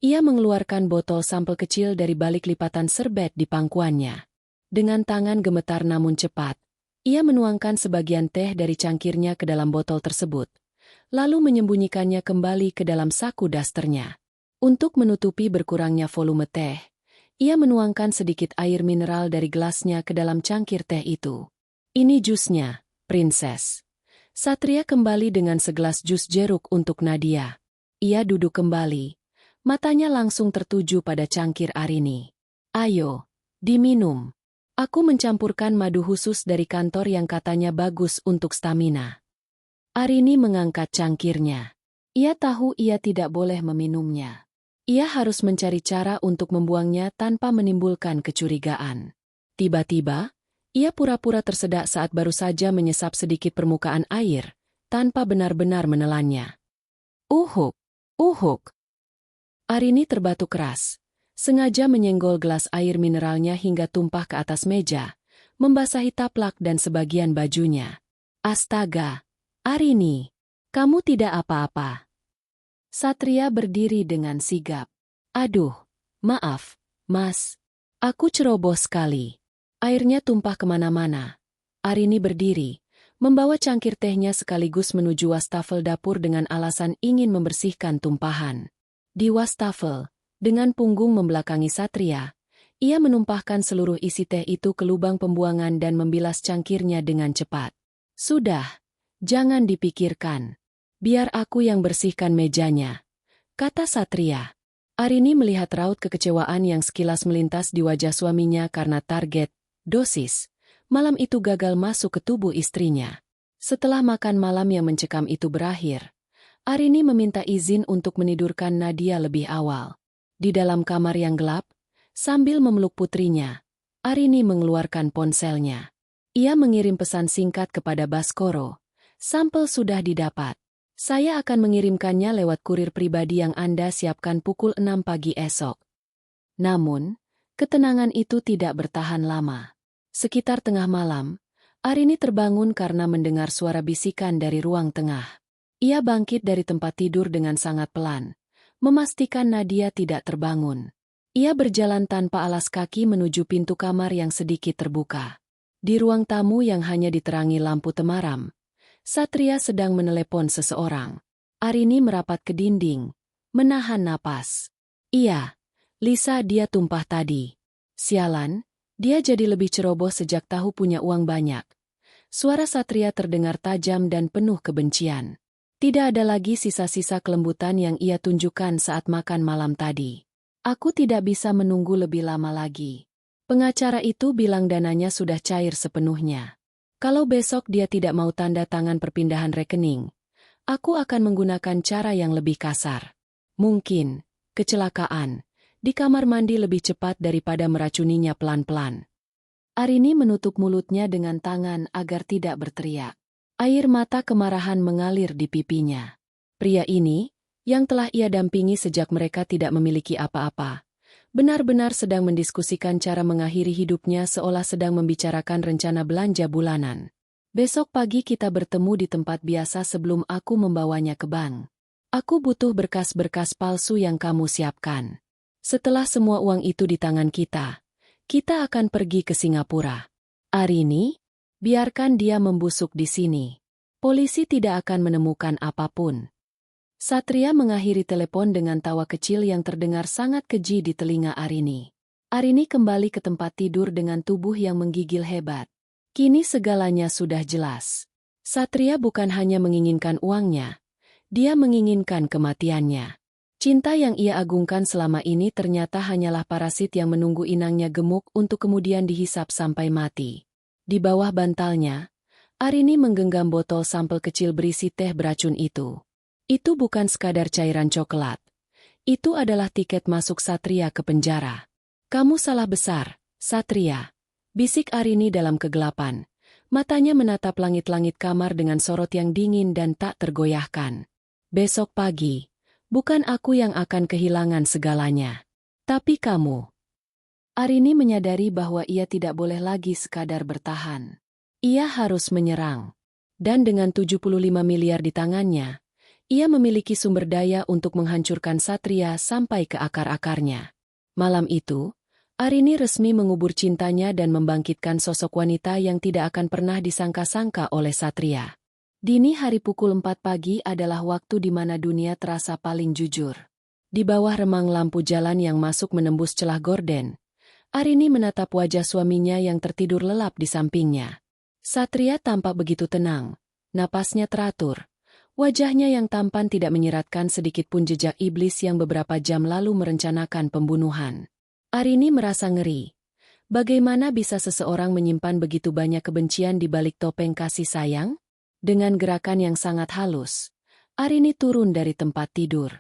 ia mengeluarkan botol sampel kecil dari balik lipatan serbet di pangkuannya. Dengan tangan gemetar namun cepat, ia menuangkan sebagian teh dari cangkirnya ke dalam botol tersebut, lalu menyembunyikannya kembali ke dalam saku dasternya. Untuk menutupi berkurangnya volume teh, ia menuangkan sedikit air mineral dari gelasnya ke dalam cangkir teh itu. Ini jusnya, Princess. Satria kembali dengan segelas jus jeruk untuk Nadia. Ia duduk kembali. Matanya langsung tertuju pada cangkir Arini. Ayo, diminum. Aku mencampurkan madu khusus dari kantor yang katanya bagus untuk stamina. Arini mengangkat cangkirnya. Ia tahu ia tidak boleh meminumnya. Ia harus mencari cara untuk membuangnya tanpa menimbulkan kecurigaan. Tiba-tiba, ia pura-pura tersedak saat baru saja menyesap sedikit permukaan air, tanpa benar-benar menelannya. Uhuk, uhuk. Arini terbatuk keras, sengaja menyenggol gelas air mineralnya hingga tumpah ke atas meja, membasahi taplak dan sebagian bajunya. Astaga, Arini, kamu tidak apa-apa. Satria berdiri dengan sigap. Aduh, maaf, Mas. Aku ceroboh sekali. Airnya tumpah kemana-mana. Arini berdiri, membawa cangkir tehnya sekaligus menuju wastafel dapur dengan alasan ingin membersihkan tumpahan. Di wastafel, dengan punggung membelakangi Satria, ia menumpahkan seluruh isi teh itu ke lubang pembuangan dan membilas cangkirnya dengan cepat. Sudah, jangan dipikirkan. Biar aku yang bersihkan mejanya, kata Satria. Arini melihat raut kekecewaan yang sekilas melintas di wajah suaminya karena target, dosis, malam itu gagal masuk ke tubuh istrinya. Setelah makan malam yang mencekam itu berakhir, Arini meminta izin untuk menidurkan Nadia lebih awal. Di dalam kamar yang gelap, sambil memeluk putrinya, Arini mengeluarkan ponselnya. Ia mengirim pesan singkat kepada Baskoro. Sampel sudah didapat. Saya akan mengirimkannya lewat kurir pribadi yang Anda siapkan pukul 6 pagi esok. Namun, ketenangan itu tidak bertahan lama. Sekitar tengah malam, Arini terbangun karena mendengar suara bisikan dari ruang tengah. Ia bangkit dari tempat tidur dengan sangat pelan, memastikan Nadia tidak terbangun. Ia berjalan tanpa alas kaki menuju pintu kamar yang sedikit terbuka. Di ruang tamu yang hanya diterangi lampu temaram, Satria sedang menelepon seseorang. Arini merapat ke dinding, menahan napas. Iya, Lisa, dia tumpah tadi. Sialan, dia jadi lebih ceroboh sejak tahu punya uang banyak. Suara Satria terdengar tajam dan penuh kebencian. Tidak ada lagi sisa-sisa kelembutan yang ia tunjukkan saat makan malam tadi. Aku tidak bisa menunggu lebih lama lagi. Pengacara itu bilang dananya sudah cair sepenuhnya. Kalau besok dia tidak mau tanda tangan perpindahan rekening, aku akan menggunakan cara yang lebih kasar. Mungkin, kecelakaan, di kamar mandi lebih cepat daripada meracuninya pelan-pelan. Arini menutup mulutnya dengan tangan agar tidak berteriak. Air mata kemarahan mengalir di pipinya. Pria ini, yang telah ia dampingi sejak mereka tidak memiliki apa-apa, benar-benar sedang mendiskusikan cara mengakhiri hidupnya seolah sedang membicarakan rencana belanja bulanan. Besok pagi kita bertemu di tempat biasa sebelum aku membawanya ke bank. Aku butuh berkas-berkas palsu yang kamu siapkan. Setelah semua uang itu di tangan kita akan pergi ke Singapura. Arini, biarkan dia membusuk di sini. Polisi tidak akan menemukan apapun. Satria mengakhiri telepon dengan tawa kecil yang terdengar sangat keji di telinga Arini. Arini kembali ke tempat tidur dengan tubuh yang menggigil hebat. Kini segalanya sudah jelas. Satria bukan hanya menginginkan uangnya, dia menginginkan kematiannya. Cinta yang ia agungkan selama ini ternyata hanyalah parasit yang menunggu inangnya gemuk untuk kemudian dihisap sampai mati. Di bawah bantalnya, Arini menggenggam botol sampel kecil berisi teh beracun itu. Itu bukan sekadar cairan coklat. Itu adalah tiket masuk Satria ke penjara. Kamu salah besar, Satria, bisik Arini dalam kegelapan. Matanya menatap langit-langit kamar dengan sorot yang dingin dan tak tergoyahkan. Besok pagi, bukan aku yang akan kehilangan segalanya, tapi kamu. Arini menyadari bahwa ia tidak boleh lagi sekadar bertahan. Ia harus menyerang. Dan dengan 75 miliar di tangannya, ia memiliki sumber daya untuk menghancurkan Satria sampai ke akar-akarnya. Malam itu, Arini resmi mengubur cintanya dan membangkitkan sosok wanita yang tidak akan pernah disangka-sangka oleh Satria. Dini hari pukul 4 pagi adalah waktu di mana dunia terasa paling jujur. Di bawah remang lampu jalan yang masuk menembus celah gorden, Arini menatap wajah suaminya yang tertidur lelap di sampingnya. Satria tampak begitu tenang, napasnya teratur. Wajahnya yang tampan tidak menyiratkan sedikit pun jejak iblis yang beberapa jam lalu merencanakan pembunuhan. Arini merasa ngeri. Bagaimana bisa seseorang menyimpan begitu banyak kebencian di balik topeng kasih sayang? Dengan gerakan yang sangat halus, Arini turun dari tempat tidur.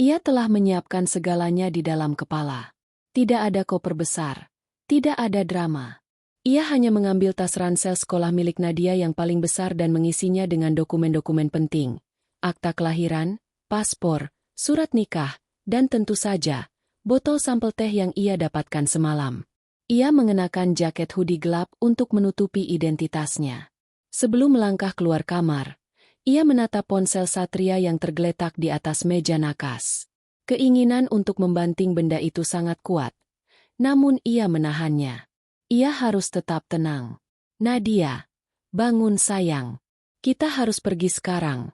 Ia telah menyiapkan segalanya di dalam kepala. Tidak ada koper besar, tidak ada drama. Ia hanya mengambil tas ransel sekolah milik Nadia yang paling besar dan mengisinya dengan dokumen-dokumen penting. Akta kelahiran, paspor, surat nikah, dan tentu saja, botol sampel teh yang ia dapatkan semalam. Ia mengenakan jaket hoodie gelap untuk menutupi identitasnya. Sebelum melangkah keluar kamar, ia menatap ponsel Satria yang tergeletak di atas meja nakas. Keinginan untuk membanting benda itu sangat kuat, namun ia menahannya. Ia harus tetap tenang. Nadia, bangun sayang. Kita harus pergi sekarang,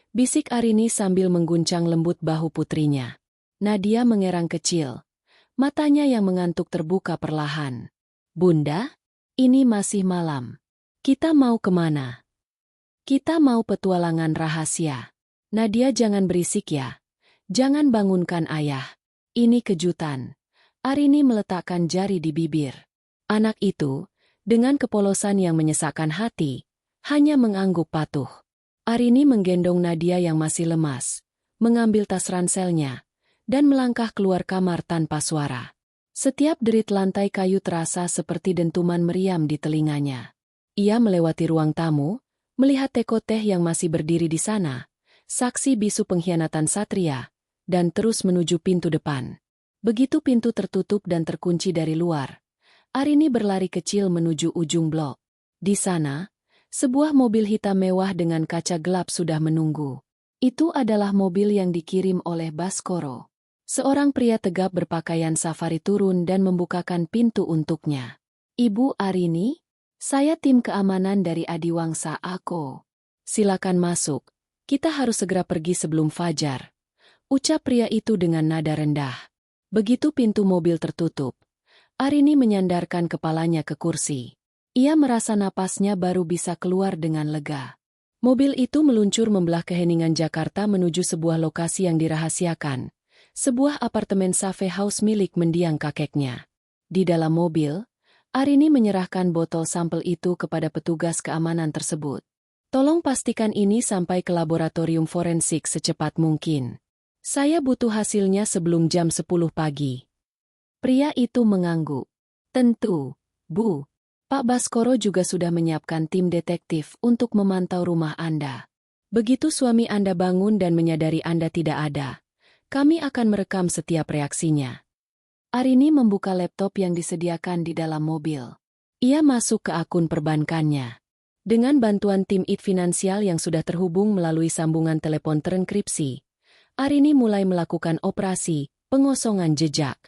bisik Arini sambil mengguncang lembut bahu putrinya. Nadia mengerang kecil, matanya yang mengantuk terbuka perlahan. Bunda, ini masih malam. Kita mau kemana? Kita mau petualangan rahasia. Nadia, jangan berisik ya. Jangan bangunkan ayah. Ini kejutan. Arini meletakkan jari di bibir. Anak itu, dengan kepolosan yang menyesakkan hati, hanya mengangguk patuh. Arini menggendong Nadia yang masih lemas, mengambil tas ranselnya, dan melangkah keluar kamar tanpa suara. Setiap derit lantai kayu terasa seperti dentuman meriam di telinganya. Ia melewati ruang tamu, melihat teko teh yang masih berdiri di sana, saksi bisu pengkhianatan Satria, dan terus menuju pintu depan. Begitu pintu tertutup dan terkunci dari luar, Arini berlari kecil menuju ujung blok. Di sana, sebuah mobil hitam mewah dengan kaca gelap sudah menunggu. Itu adalah mobil yang dikirim oleh Baskoro. Seorang pria tegap berpakaian safari turun dan membukakan pintu untuknya. "Ibu Arini, saya tim keamanan dari Adiwangsa Ako. Silakan masuk, kita harus segera pergi sebelum fajar," ucap pria itu dengan nada rendah. Begitu pintu mobil tertutup, Arini menyandarkan kepalanya ke kursi. Ia merasa napasnya baru bisa keluar dengan lega. Mobil itu meluncur membelah keheningan Jakarta menuju sebuah lokasi yang dirahasiakan, sebuah apartemen cafe house milik mendiang kakeknya. Di dalam mobil, Arini menyerahkan botol sampel itu kepada petugas keamanan tersebut. "Tolong pastikan ini sampai ke laboratorium forensik secepat mungkin. Saya butuh hasilnya sebelum jam 10 pagi." Pria itu mengangguk. "Tentu, Bu. Pak Baskoro juga sudah menyiapkan tim detektif untuk memantau rumah Anda. Begitu suami Anda bangun dan menyadari Anda tidak ada, kami akan merekam setiap reaksinya." Arini membuka laptop yang disediakan di dalam mobil. Ia masuk ke akun perbankannya. Dengan bantuan tim IT Finansial yang sudah terhubung melalui sambungan telepon terenkripsi, Arini mulai melakukan operasi pengosongan jejak.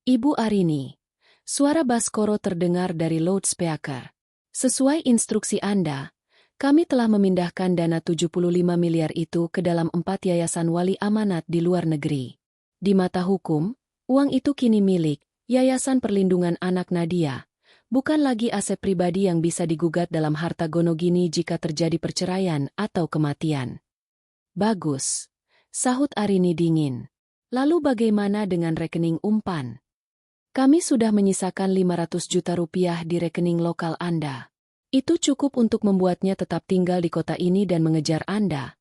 "Ibu Arini," suara Baskoro terdengar dari loudspeaker. "Sesuai instruksi Anda, kami telah memindahkan dana 75 miliar itu ke dalam 4 yayasan wali amanat di luar negeri. Di mata hukum, uang itu kini milik Yayasan Perlindungan Anak Nadia, bukan lagi aset pribadi yang bisa digugat dalam harta gonogini jika terjadi perceraian atau kematian." "Bagus," sahut Arini dingin. "Lalu bagaimana dengan rekening umpan?" "Kami sudah menyisakan 500 juta rupiah di rekening lokal Anda. Itu cukup untuk membuatnya tetap tinggal di kota ini dan mengejar Anda,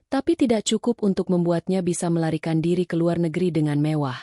tapi tidak cukup untuk membuatnya bisa melarikan diri ke luar negeri dengan mewah."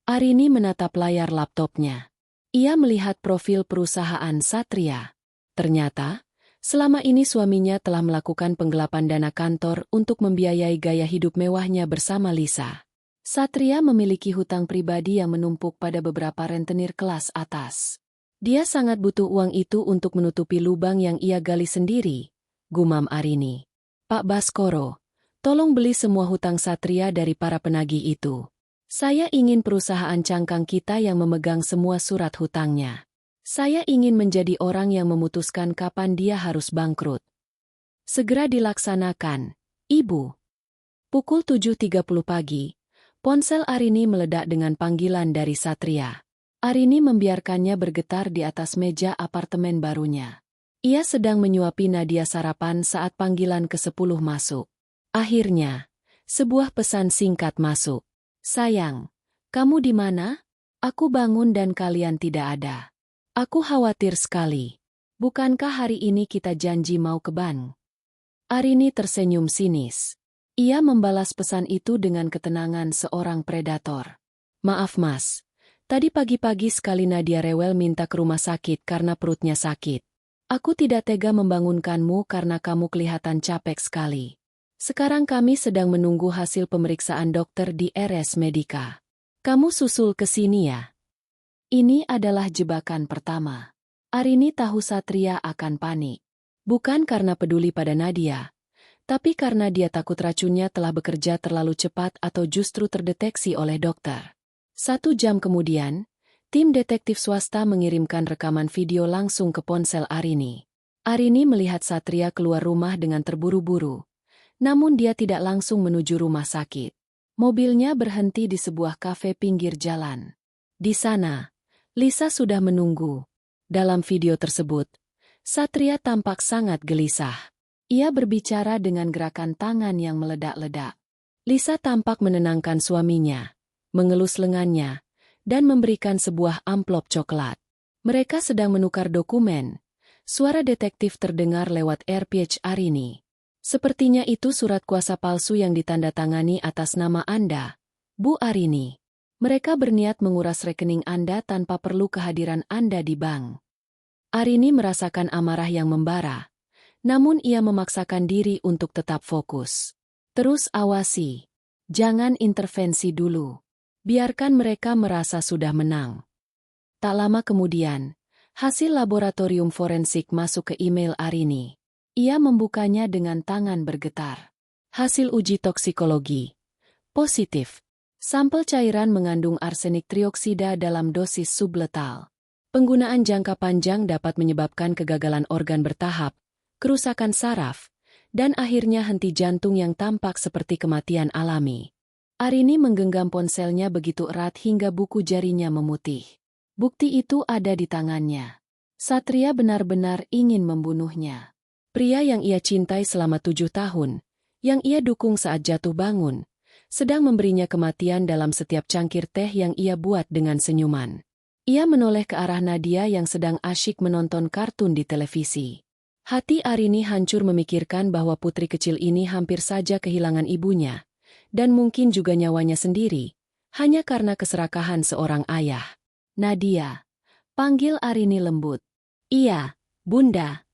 Arini menatap layar laptopnya. Ia melihat profil perusahaan Satria. Ternyata, selama ini suaminya telah melakukan penggelapan dana kantor untuk membiayai gaya hidup mewahnya bersama Lisa. Satria memiliki hutang pribadi yang menumpuk pada beberapa rentenir kelas atas. Dia sangat butuh uang itu untuk menutupi lubang yang ia gali sendiri, gumam Arini. "Pak Baskoro, tolong beli semua hutang Satria dari para penagih itu. Saya ingin perusahaan cangkang kita yang memegang semua surat hutangnya. Saya ingin menjadi orang yang memutuskan kapan dia harus bangkrut." "Segera dilaksanakan, Ibu." Pukul 7.30 pagi, ponsel Arini meledak dengan panggilan dari Satria. Arini membiarkannya bergetar di atas meja apartemen barunya. Ia sedang menyuapi Nadia sarapan saat panggilan ke-10 masuk. Akhirnya, sebuah pesan singkat masuk. "Sayang, kamu di mana? Aku bangun dan kalian tidak ada. Aku khawatir sekali. Bukankah hari ini kita janji mau ke bank?" Arini tersenyum sinis. Ia membalas pesan itu dengan ketenangan seorang predator. "Maaf Mas, tadi pagi-pagi sekali Nadia rewel minta ke rumah sakit karena perutnya sakit. Aku tidak tega membangunkanmu karena kamu kelihatan capek sekali. Sekarang kami sedang menunggu hasil pemeriksaan dokter di RS Medika. Kamu susul ke sini ya." Ini adalah jebakan pertama. Arini tahu Satria akan panik. Bukan karena peduli pada Nadia, tapi karena dia takut racunnya telah bekerja terlalu cepat atau justru terdeteksi oleh dokter. 1 jam kemudian, tim detektif swasta mengirimkan rekaman video langsung ke ponsel Arini. Arini melihat Satria keluar rumah dengan terburu-buru. Namun dia tidak langsung menuju rumah sakit. Mobilnya berhenti di sebuah kafe pinggir jalan. Di sana, Lisa sudah menunggu. Dalam video tersebut, Satria tampak sangat gelisah. Ia berbicara dengan gerakan tangan yang meledak-ledak. Lisa tampak menenangkan suaminya, mengelus lengannya, dan memberikan sebuah amplop coklat. Mereka sedang menukar dokumen. Suara detektif terdengar lewat AirPage Arini. "Sepertinya itu surat kuasa palsu yang ditandatangani atas nama Anda, Bu Arini. Mereka berniat menguras rekening Anda tanpa perlu kehadiran Anda di bank." Arini merasakan amarah yang membara, namun ia memaksakan diri untuk tetap fokus. Terus awasi. Jangan intervensi dulu. Biarkan mereka merasa sudah menang. Tak lama kemudian, hasil laboratorium forensik masuk ke email Arini. Ia membukanya dengan tangan bergetar. Hasil uji toksikologi. Positif. Sampel cairan mengandung arsenik trioksida dalam dosis subletal. Penggunaan jangka panjang dapat menyebabkan kegagalan organ bertahap, kerusakan saraf, dan akhirnya henti jantung yang tampak seperti kematian alami. Arini menggenggam ponselnya begitu erat hingga buku jarinya memutih. Bukti itu ada di tangannya. Satria benar-benar ingin membunuhnya. Pria yang ia cintai selama 7 tahun, yang ia dukung saat jatuh bangun, sedang memberinya kematian dalam setiap cangkir teh yang ia buat dengan senyuman. Ia menoleh ke arah Nadia yang sedang asyik menonton kartun di televisi. Hati Arini hancur memikirkan bahwa putri kecil ini hampir saja kehilangan ibunya, dan mungkin juga nyawanya sendiri, hanya karena keserakahan seorang ayah. Nadia, panggil Arini lembut. Iya, Bunda.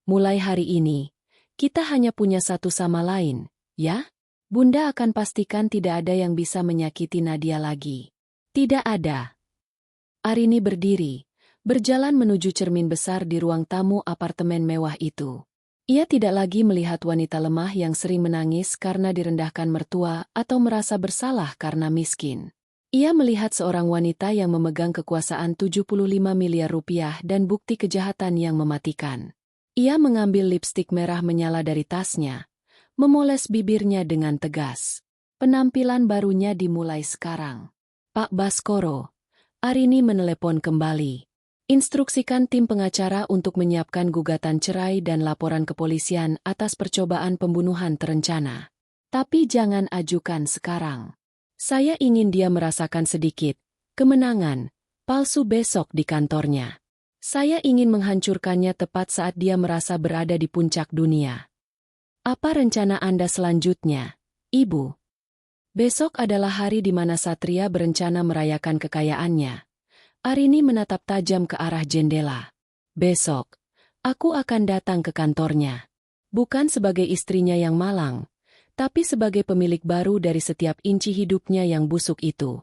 Mulai hari ini, kita hanya punya satu sama lain, ya? Bunda akan pastikan tidak ada yang bisa menyakiti Nadia lagi. Tidak ada. Arini berdiri, berjalan menuju cermin besar di ruang tamu apartemen mewah itu. Ia tidak lagi melihat wanita lemah yang sering menangis karena direndahkan mertua atau merasa bersalah karena miskin. Ia melihat seorang wanita yang memegang kekuasaan 75 miliar rupiah dan bukti kejahatan yang mematikan. Ia mengambil lipstik merah menyala dari tasnya, memoles bibirnya dengan tegas. Penampilan barunya dimulai sekarang. Pak Baskoro. Arini menelepon kembali. Instruksikan tim pengacara untuk menyiapkan gugatan cerai dan laporan kepolisian atas percobaan pembunuhan terencana. Tapi jangan ajukan sekarang. Saya ingin dia merasakan sedikit kemenangan palsu besok di kantornya. Saya ingin menghancurkannya tepat saat dia merasa berada di puncak dunia. Apa rencana Anda selanjutnya, Ibu? Besok adalah hari di mana Satria berencana merayakan kekayaannya. Arini menatap tajam ke arah jendela. Besok, aku akan datang ke kantornya. Bukan sebagai istrinya yang malang, tapi sebagai pemilik baru dari setiap inci hidupnya yang busuk itu.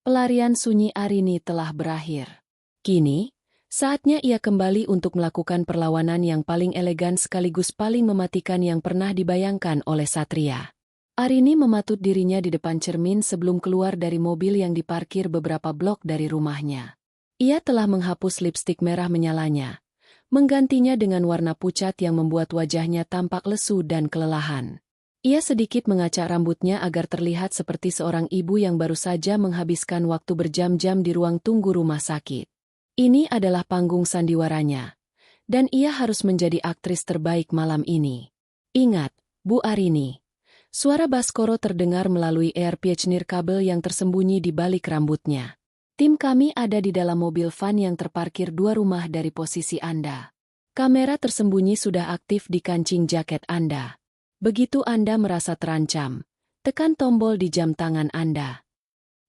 Pelarian sunyi Arini telah berakhir. Kini, saatnya ia kembali untuk melakukan perlawanan yang paling elegan sekaligus paling mematikan yang pernah dibayangkan oleh Satria. Arini mematut dirinya di depan cermin sebelum keluar dari mobil yang diparkir beberapa blok dari rumahnya. Ia telah menghapus lipstik merah menyalanya, menggantinya dengan warna pucat yang membuat wajahnya tampak lesu dan kelelahan. Ia sedikit mengacak rambutnya agar terlihat seperti seorang ibu yang baru saja menghabiskan waktu berjam-jam di ruang tunggu rumah sakit. Ini adalah panggung sandiwaranya, dan ia harus menjadi aktris terbaik malam ini. Ingat, Bu Arini. Suara Baskoro terdengar melalui earpiece nirkabel yang tersembunyi di balik rambutnya. Tim kami ada di dalam mobil van yang terparkir 2 rumah dari posisi Anda. Kamera tersembunyi sudah aktif di kancing jaket Anda. Begitu Anda merasa terancam, tekan tombol di jam tangan Anda.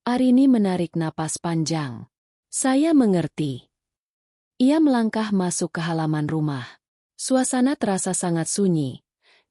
Arini menarik napas panjang. Saya mengerti. Ia melangkah masuk ke halaman rumah. Suasana terasa sangat sunyi.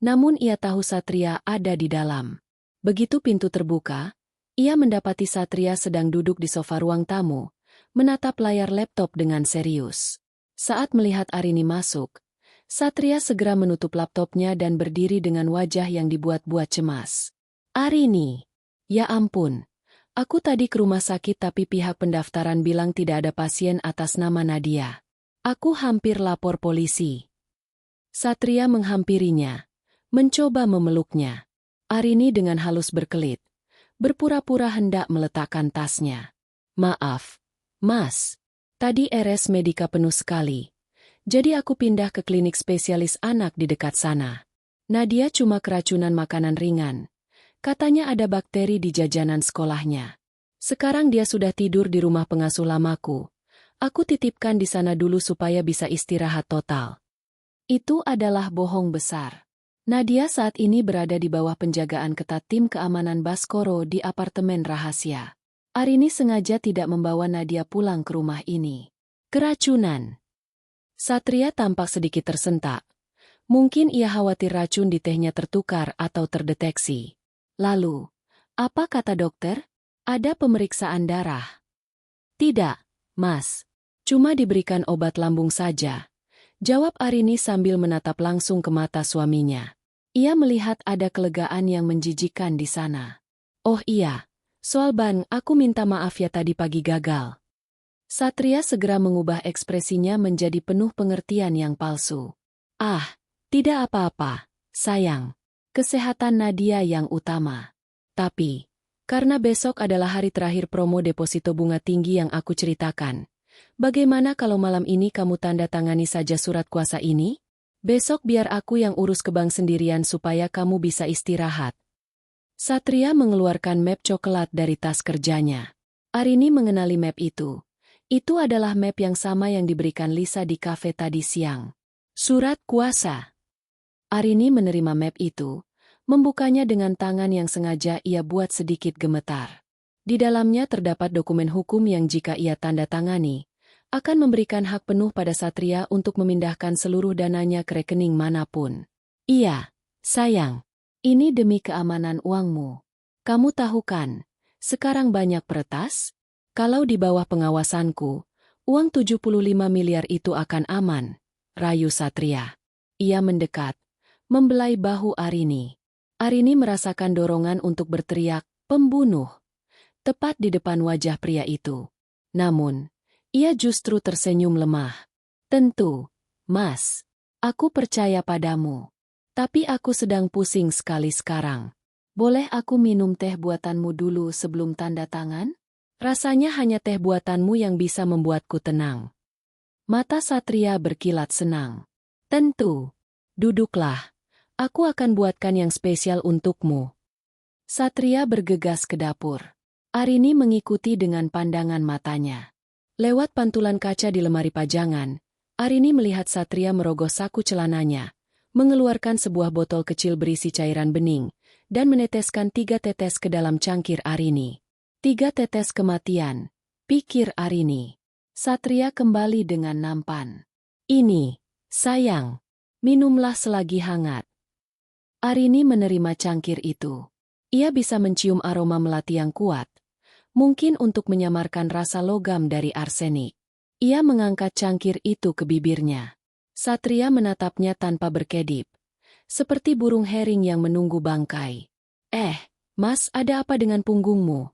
Namun ia tahu Satria ada di dalam. Begitu pintu terbuka, ia mendapati Satria sedang duduk di sofa ruang tamu, menatap layar laptop dengan serius. Saat melihat Arini masuk, Satria segera menutup laptopnya dan berdiri dengan wajah yang dibuat-buat cemas. Arini, ya ampun, aku tadi ke rumah sakit tapi pihak pendaftaran bilang tidak ada pasien atas nama Nadia. Aku hampir lapor polisi. Satria menghampirinya. Mencoba memeluknya. Arini dengan halus berkelit, berpura-pura hendak meletakkan tasnya. Maaf, Mas. Tadi RS Medika penuh sekali. Jadi aku pindah ke klinik spesialis anak di dekat sana. Nadia cuma keracunan makanan ringan. Katanya ada bakteri di jajanan sekolahnya. Sekarang dia sudah tidur di rumah pengasuh lamaku. Aku titipkan di sana dulu supaya bisa istirahat total. Itu adalah bohong besar. Nadia saat ini berada di bawah penjagaan ketat tim keamanan Baskoro di apartemen rahasia. Arini sengaja tidak membawa Nadia pulang ke rumah ini. Keracunan. Satria tampak sedikit tersentak. Mungkin ia khawatir racun di tehnya tertukar atau terdeteksi. Lalu, apa kata dokter? Ada pemeriksaan darah? Tidak, Mas. Cuma diberikan obat lambung saja. Jawab Arini sambil menatap langsung ke mata suaminya. Ia melihat ada kelegaan yang menjijikkan di sana. Oh iya, soal ban, aku minta maaf ya tadi pagi gagal. Satria segera mengubah ekspresinya menjadi penuh pengertian yang palsu. Ah, tidak apa-apa, sayang. Kesehatan Nadia yang utama. Tapi, karena besok adalah hari terakhir promo deposito bunga tinggi yang aku ceritakan, bagaimana kalau malam ini kamu tanda tangani saja surat kuasa ini? Besok biar aku yang urus ke bank sendirian supaya kamu bisa istirahat. Satria mengeluarkan map coklat dari tas kerjanya. Arini mengenali map itu. Itu adalah map yang sama yang diberikan Lisa di kafe tadi siang. Surat kuasa. Arini menerima map itu, membukanya dengan tangan yang sengaja ia buat sedikit gemetar. Di dalamnya terdapat dokumen hukum yang jika ia tanda tangani, akan memberikan hak penuh pada Satria untuk memindahkan seluruh dananya ke rekening manapun. Iya, sayang. Ini demi keamanan uangmu. Kamu tahu kan, sekarang banyak peretas? Kalau di bawah pengawasanku, uang 75 miliar itu akan aman, rayu Satria. Ia mendekat, membelai bahu Arini. Arini merasakan dorongan untuk berteriak, pembunuh, tepat di depan wajah pria itu. Namun, ia justru tersenyum lemah. Tentu, Mas. Aku percaya padamu. Tapi aku sedang pusing sekali sekarang. Boleh aku minum teh buatanmu dulu sebelum tanda tangan? Rasanya hanya teh buatanmu yang bisa membuatku tenang. Mata Satria berkilat senang. Tentu. Duduklah. Aku akan buatkan yang spesial untukmu. Satria bergegas ke dapur. Arini mengikuti dengan pandangan matanya. Lewat pantulan kaca di lemari pajangan, Arini melihat Satria merogoh saku celananya, mengeluarkan sebuah botol kecil berisi cairan bening, dan meneteskan 3 tetes ke dalam cangkir Arini. 3 tetes kematian, pikir Arini. Satria kembali dengan nampan. Ini, sayang, minumlah selagi hangat. Arini menerima cangkir itu. Ia bisa mencium aroma melati yang kuat, mungkin untuk menyamarkan rasa logam dari arsenik. Ia mengangkat cangkir itu ke bibirnya. Satria menatapnya tanpa berkedip, seperti burung hering yang menunggu bangkai. Mas, ada apa dengan punggungmu?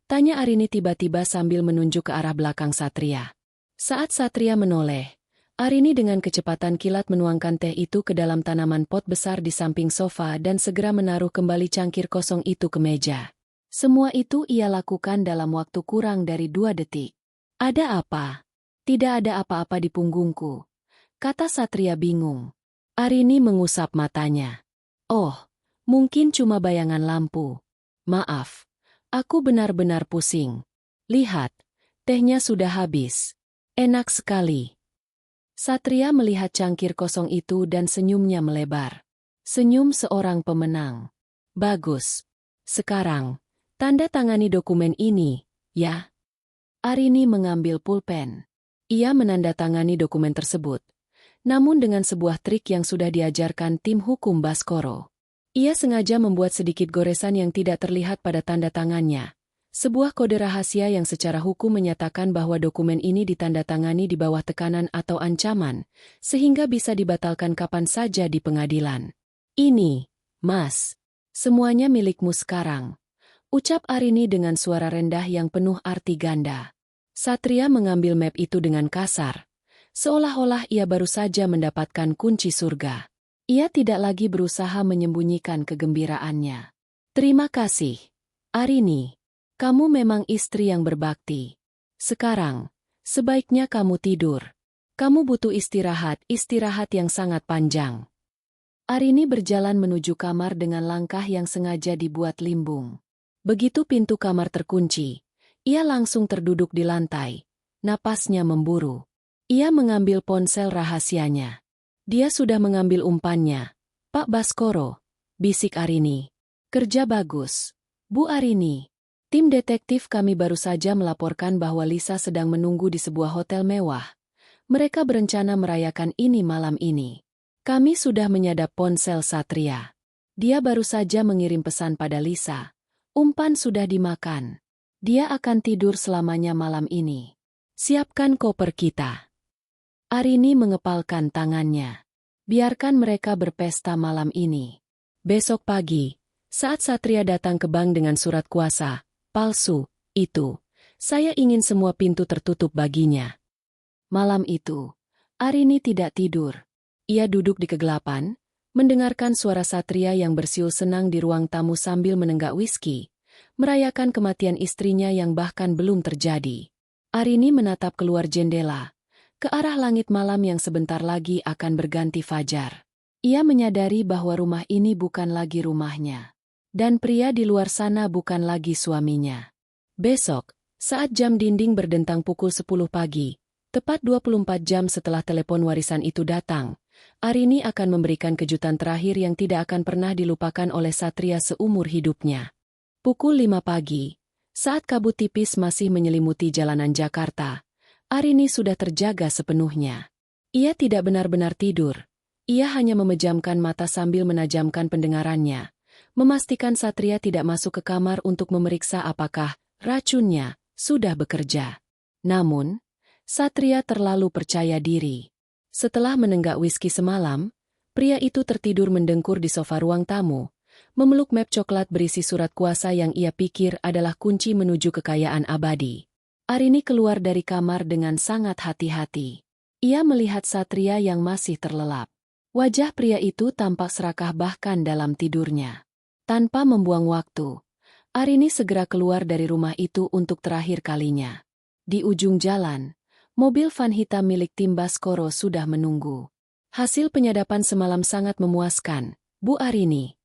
Tanya Arini tiba-tiba sambil menunjuk ke arah belakang Satria. Saat Satria menoleh, Arini dengan kecepatan kilat menuangkan teh itu ke dalam tanaman pot besar di samping sofa dan segera menaruh kembali cangkir kosong itu ke meja. Semua itu ia lakukan dalam waktu kurang dari 2 detik. Ada apa? Tidak ada apa-apa di punggungku, kata Satria bingung. Arini mengusap matanya. Oh, mungkin cuma bayangan lampu. Maaf, aku benar-benar pusing. Lihat, tehnya sudah habis. Enak sekali. Satria melihat cangkir kosong itu dan senyumnya melebar. Senyum seorang pemenang. Bagus. Sekarang, tanda tangani dokumen ini, ya. Arini mengambil pulpen. Ia menandatangani dokumen tersebut, namun dengan sebuah trik yang sudah diajarkan tim hukum Baskoro. Ia sengaja membuat sedikit goresan yang tidak terlihat pada tanda tangannya. Sebuah kode rahasia yang secara hukum menyatakan bahwa dokumen ini ditandatangani di bawah tekanan atau ancaman, sehingga bisa dibatalkan kapan saja di pengadilan. Ini, Mas, semuanya milikmu sekarang, ucap Arini dengan suara rendah yang penuh arti ganda. Satria mengambil map itu dengan kasar, seolah-olah ia baru saja mendapatkan kunci surga. Ia tidak lagi berusaha menyembunyikan kegembiraannya. Terima kasih, Arini. Kamu memang istri yang berbakti. Sekarang, sebaiknya kamu tidur. Kamu butuh istirahat yang sangat panjang. Arini berjalan menuju kamar dengan langkah yang sengaja dibuat limbung. Begitu pintu kamar terkunci, ia langsung terduduk di lantai. Napasnya memburu. Ia mengambil ponsel rahasianya. Dia sudah mengambil umpannya. Pak Baskoro, bisik Arini. Kerja bagus. Bu Arini, tim detektif kami baru saja melaporkan bahwa Lisa sedang menunggu di sebuah hotel mewah. Mereka berencana merayakan ini malam ini. Kami sudah menyadap ponsel Satria. Dia baru saja mengirim pesan pada Lisa. Umpan sudah dimakan. Dia akan tidur selamanya malam ini. Siapkan koper kita. Arini mengepalkan tangannya. Biarkan mereka berpesta malam ini. Besok pagi, saat Satria datang ke bank dengan surat kuasa palsu itu, saya ingin semua pintu tertutup baginya. Malam itu, Arini tidak tidur. Ia duduk di kegelapan, mendengarkan suara Satria yang bersiul senang di ruang tamu sambil menenggak whisky, merayakan kematian istrinya yang bahkan belum terjadi. Arini menatap keluar jendela, ke arah langit malam yang sebentar lagi akan berganti fajar. Ia menyadari bahwa rumah ini bukan lagi rumahnya. Dan pria di luar sana bukan lagi suaminya. Besok, saat jam dinding berdentang pukul 10 pagi, tepat 24 jam setelah telepon warisan itu datang, Arini akan memberikan kejutan terakhir yang tidak akan pernah dilupakan oleh Satria seumur hidupnya. Pukul 5 pagi, saat kabut tipis masih menyelimuti jalanan Jakarta, Arini sudah terjaga sepenuhnya. Ia tidak benar-benar tidur. Ia hanya memejamkan mata sambil menajamkan pendengarannya, memastikan Satria tidak masuk ke kamar untuk memeriksa apakah racunnya sudah bekerja. Namun, Satria terlalu percaya diri. Setelah menenggak whisky semalam, pria itu tertidur mendengkur di sofa ruang tamu, memeluk map coklat berisi surat kuasa yang ia pikir adalah kunci menuju kekayaan abadi. Arini keluar dari kamar dengan sangat hati-hati. Ia melihat Satria yang masih terlelap. Wajah pria itu tampak serakah bahkan dalam tidurnya. Tanpa membuang waktu, Arini segera keluar dari rumah itu untuk terakhir kalinya. Di ujung jalan, mobil van hitam milik tim Baskoro sudah menunggu. Hasil penyadapan semalam sangat memuaskan, Bu Arini.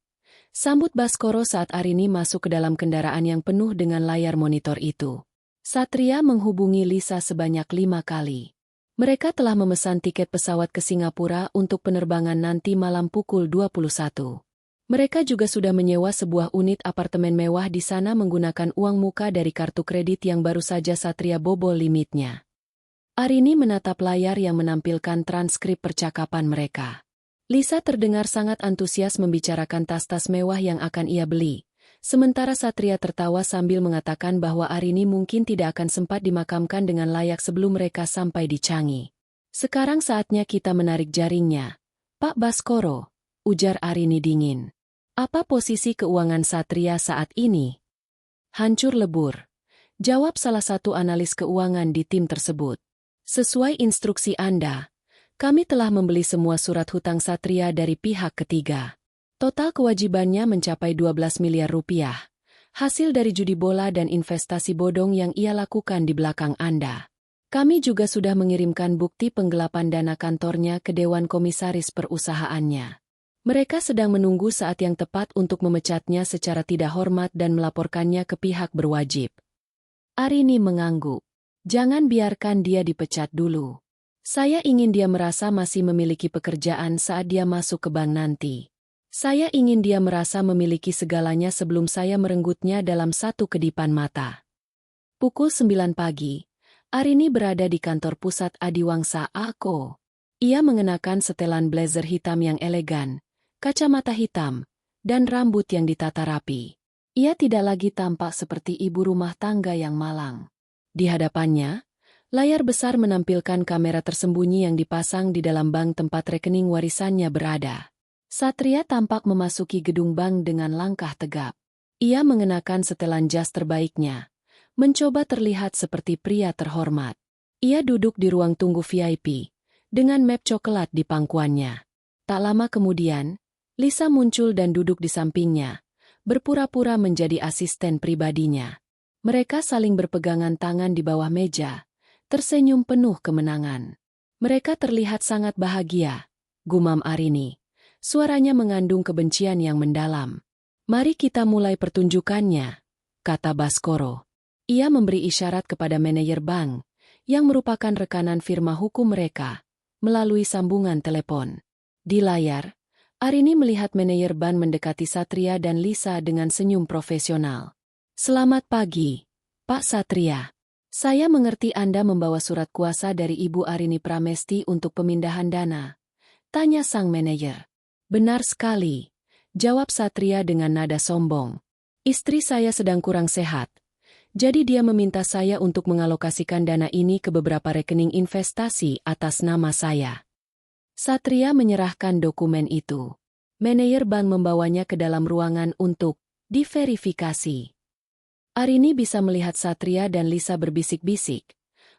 Sambut Baskoro saat Arini masuk ke dalam kendaraan yang penuh dengan layar monitor itu. Satria menghubungi Lisa sebanyak 5 kali. Mereka telah memesan tiket pesawat ke Singapura untuk penerbangan nanti malam pukul 21. Mereka juga sudah menyewa sebuah unit apartemen mewah di sana menggunakan uang muka dari kartu kredit yang baru saja Satria bobol limitnya. Arini menatap layar yang menampilkan transkrip percakapan mereka. Lisa terdengar sangat antusias membicarakan tas-tas mewah yang akan ia beli, sementara Satria tertawa sambil mengatakan bahwa Arini mungkin tidak akan sempat dimakamkan dengan layak sebelum mereka sampai di Changi. Sekarang saatnya kita menarik jaringnya, Pak Baskoro, ujar Arini dingin. Apa posisi keuangan Satria saat ini? Hancur lebur, jawab salah satu analis keuangan di tim tersebut. Sesuai instruksi Anda, kami telah membeli semua surat hutang Satria dari pihak ketiga. Total kewajibannya mencapai 12 miliar rupiah, hasil dari judi bola dan investasi bodong yang ia lakukan di belakang Anda. Kami juga sudah mengirimkan bukti penggelapan dana kantornya ke Dewan Komisaris perusahaannya. Mereka sedang menunggu saat yang tepat untuk memecatnya secara tidak hormat dan melaporkannya ke pihak berwajib. Arini mengangguk. Jangan biarkan dia dipecat dulu. Saya ingin dia merasa masih memiliki pekerjaan saat dia masuk ke bank nanti. Saya ingin dia merasa memiliki segalanya sebelum saya merenggutnya dalam satu kedipan mata. Pukul 9 pagi, Arini berada di kantor pusat Adiwangsa A.Co. Ia mengenakan setelan blazer hitam yang elegan, kacamata hitam, dan rambut yang ditata rapi. Ia tidak lagi tampak seperti ibu rumah tangga yang malang. Di hadapannya, layar besar menampilkan kamera tersembunyi yang dipasang di dalam bank tempat rekening warisannya berada. Satria tampak memasuki gedung bank dengan langkah tegap. Ia mengenakan setelan jas terbaiknya, mencoba terlihat seperti pria terhormat. Ia duduk di ruang tunggu VIP, dengan map coklat di pangkuannya. Tak lama kemudian, Lisa muncul dan duduk di sampingnya, berpura-pura menjadi asisten pribadinya. Mereka saling berpegangan tangan di bawah meja, tersenyum penuh kemenangan. Mereka terlihat sangat bahagia, gumam Arini. Suaranya mengandung kebencian yang mendalam. Mari kita mulai pertunjukannya, kata Baskoro. Ia memberi isyarat kepada manajer bank, yang merupakan rekanan firma hukum mereka, melalui sambungan telepon. Di layar, Arini melihat manajer bank mendekati Satria dan Lisa dengan senyum profesional. Selamat pagi, Pak Satria. Saya mengerti Anda membawa surat kuasa dari Ibu Arini Pramesti untuk pemindahan dana. Tanya sang manajer. Benar sekali, jawab Satria dengan nada sombong. Istri saya sedang kurang sehat, jadi dia meminta saya untuk mengalokasikan dana ini ke beberapa rekening investasi atas nama saya. Satria menyerahkan dokumen itu. Manajer bank membawanya ke dalam ruangan untuk diverifikasi. Arini bisa melihat Satria dan Lisa berbisik-bisik,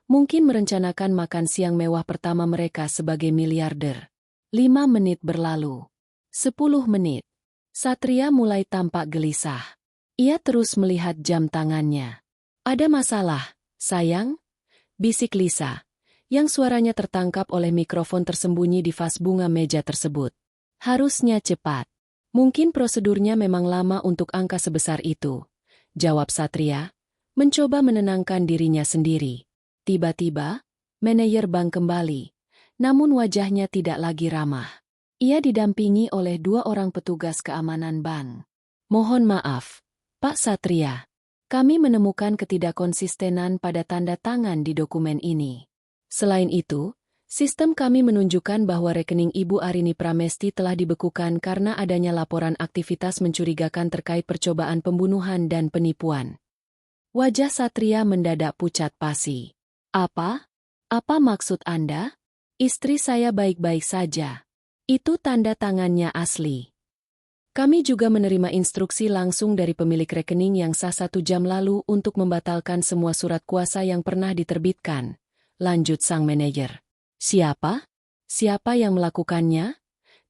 mungkin merencanakan makan siang mewah pertama mereka sebagai miliarder. 5 menit berlalu. 10 menit. Satria mulai tampak gelisah. Ia terus melihat jam tangannya. Ada masalah, sayang? Bisik Lisa, yang suaranya tertangkap oleh mikrofon tersembunyi di vas bunga meja tersebut. Harusnya cepat. Mungkin prosedurnya memang lama untuk angka sebesar itu, jawab Satria, mencoba menenangkan dirinya sendiri. Tiba-tiba, manajer bank kembali. Namun wajahnya tidak lagi ramah. Ia didampingi oleh 2 orang petugas keamanan bank. Mohon maaf, Pak Satria. Kami menemukan ketidakkonsistenan pada tanda tangan di dokumen ini. Selain itu, sistem kami menunjukkan bahwa rekening Ibu Arini Pramesti telah dibekukan karena adanya laporan aktivitas mencurigakan terkait percobaan pembunuhan dan penipuan. Wajah Satria mendadak pucat pasi. Apa? Apa maksud Anda? Istri saya baik-baik saja. Itu tanda tangannya asli. Kami juga menerima instruksi langsung dari pemilik rekening yang sah 1 jam lalu untuk membatalkan semua surat kuasa yang pernah diterbitkan. Lanjut sang manajer. Siapa? Siapa yang melakukannya?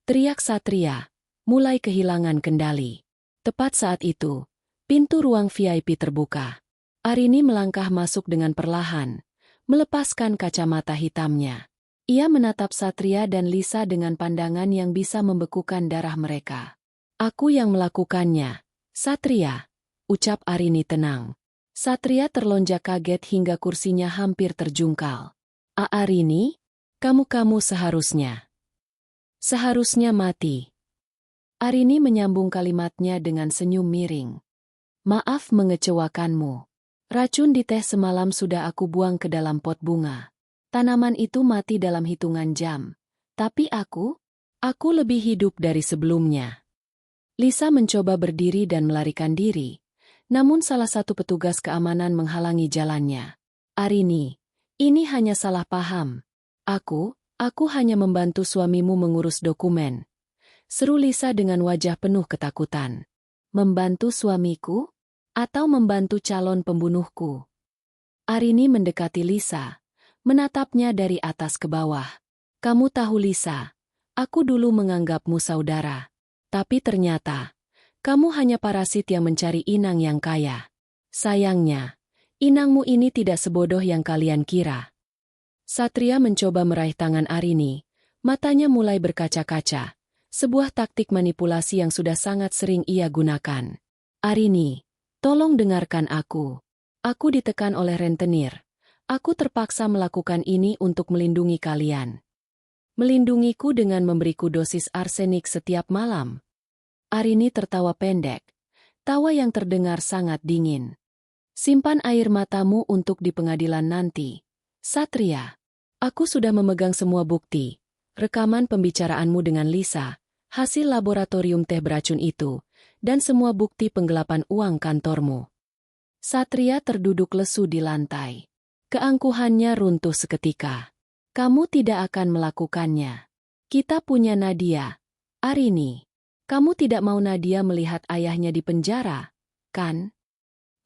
Teriak Satria, mulai kehilangan kendali. Tepat saat itu, pintu ruang VIP terbuka. Arini melangkah masuk dengan perlahan, melepaskan kacamata hitamnya. Ia menatap Satria dan Lisa dengan pandangan yang bisa membekukan darah mereka. Aku yang melakukannya, Satria, ucap Arini tenang. Satria terlonjak kaget hingga kursinya hampir terjungkal. Arini, kamu seharusnya mati. Arini menyambung kalimatnya dengan senyum miring. Maaf mengecewakanmu. Racun di teh semalam sudah aku buang ke dalam pot bunga. Tanaman itu mati dalam hitungan jam. Tapi aku lebih hidup dari sebelumnya. Lisa mencoba berdiri dan melarikan diri. Namun salah satu petugas keamanan menghalangi jalannya. Arini, ini hanya salah paham. Aku hanya membantu suamimu mengurus dokumen. Seru Lisa dengan wajah penuh ketakutan. Membantu suamiku? Atau membantu calon pembunuhku? Arini mendekati Lisa. Menatapnya dari atas ke bawah. Kamu tahu Lisa, aku dulu menganggapmu saudara. Tapi ternyata, kamu hanya parasit yang mencari inang yang kaya. Sayangnya, inangmu ini tidak sebodoh yang kalian kira. Satria mencoba meraih tangan Arini, matanya mulai berkaca-kaca. Sebuah taktik manipulasi yang sudah sangat sering ia gunakan. Arini, tolong dengarkan aku. Aku ditekan oleh rentenir. Aku terpaksa melakukan ini untuk melindungi kalian. Melindungiku dengan memberiku dosis arsenik setiap malam. Arini tertawa pendek. Tawa yang terdengar sangat dingin. Simpan air matamu untuk di pengadilan nanti. Satria, aku sudah memegang semua bukti. Rekaman pembicaraanmu dengan Lisa, hasil laboratorium teh beracun itu, dan semua bukti penggelapan uang kantormu. Satria terduduk lesu di lantai. Keangkuhannya runtuh seketika. Kamu tidak akan melakukannya. Kita punya Nadia. Arini, kamu tidak mau Nadia melihat ayahnya di penjara, kan?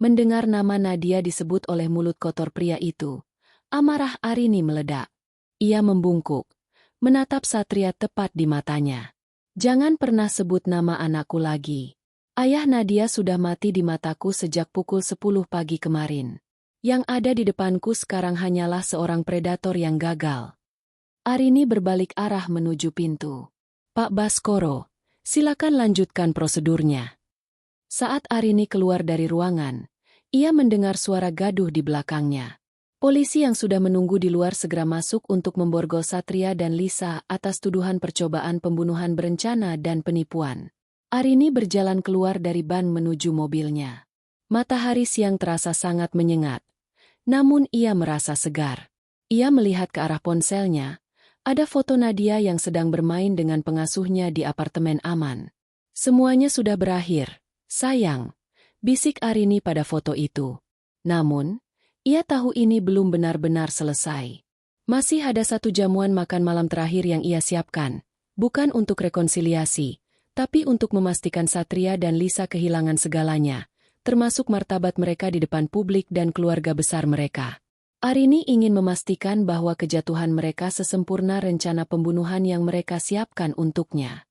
Mendengar nama Nadia disebut oleh mulut kotor pria itu, amarah Arini meledak. Ia membungkuk, menatap Satria tepat di matanya. Jangan pernah sebut nama anakku lagi. Ayah Nadia sudah mati di mataku sejak pukul 10 pagi kemarin. Yang ada di depanku sekarang hanyalah seorang predator yang gagal. Arini berbalik arah menuju pintu. Pak Baskoro, silakan lanjutkan prosedurnya. Saat Arini keluar dari ruangan, ia mendengar suara gaduh di belakangnya. Polisi yang sudah menunggu di luar segera masuk untuk memborgol Satria dan Lisa atas tuduhan percobaan pembunuhan berencana dan penipuan. Arini berjalan keluar dari ban menuju mobilnya. Matahari siang terasa sangat menyengat. Namun ia merasa segar. Ia melihat ke arah ponselnya. Ada foto Nadia yang sedang bermain dengan pengasuhnya di apartemen aman. Semuanya sudah berakhir, sayang, bisik Arini pada foto itu. Namun, ia tahu ini belum benar-benar selesai. Masih ada 1 jamuan makan malam terakhir yang ia siapkan, bukan untuk rekonsiliasi, tapi untuk memastikan Satria dan Lisa kehilangan segalanya, termasuk martabat mereka di depan publik dan keluarga besar mereka. Arini ingin memastikan bahwa kejatuhan mereka sesempurna rencana pembunuhan yang mereka siapkan untuknya.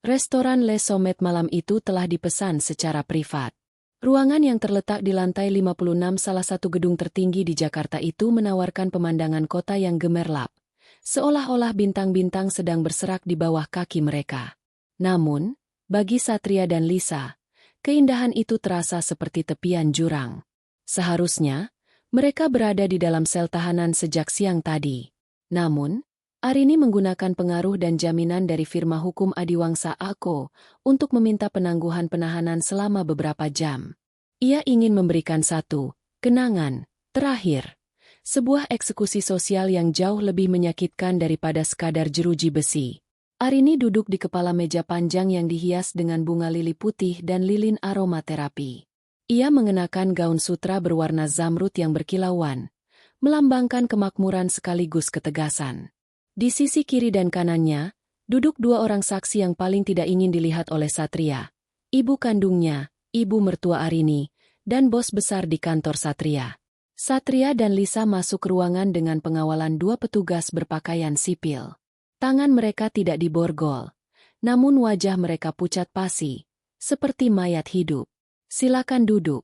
Restoran Les Sommets malam itu telah dipesan secara privat. Ruangan yang terletak di lantai 56 salah satu gedung tertinggi di Jakarta itu menawarkan pemandangan kota yang gemerlap, seolah-olah bintang-bintang sedang berserak di bawah kaki mereka. Namun, bagi Satria dan Lisa, keindahan itu terasa seperti tepian jurang. Seharusnya, mereka berada di dalam sel tahanan sejak siang tadi. Namun, Arini menggunakan pengaruh dan jaminan dari firma hukum Adiwangsa Ako untuk meminta penangguhan penahanan selama beberapa jam. Ia ingin memberikan satu kenangan terakhir, sebuah eksekusi sosial yang jauh lebih menyakitkan daripada sekadar jeruji besi. Arini duduk di kepala meja panjang yang dihias dengan bunga lili putih dan lilin aromaterapi. Ia mengenakan gaun sutra berwarna zamrud yang berkilauan, melambangkan kemakmuran sekaligus ketegasan. Di sisi kiri dan kanannya, duduk 2 orang saksi yang paling tidak ingin dilihat oleh Satria. Ibu kandungnya, ibu mertua Arini, dan bos besar di kantor Satria. Satria dan Lisa masuk ruangan dengan pengawalan 2 petugas berpakaian sipil. Tangan mereka tidak diborgol, namun wajah mereka pucat pasi, seperti mayat hidup. "Silakan duduk,"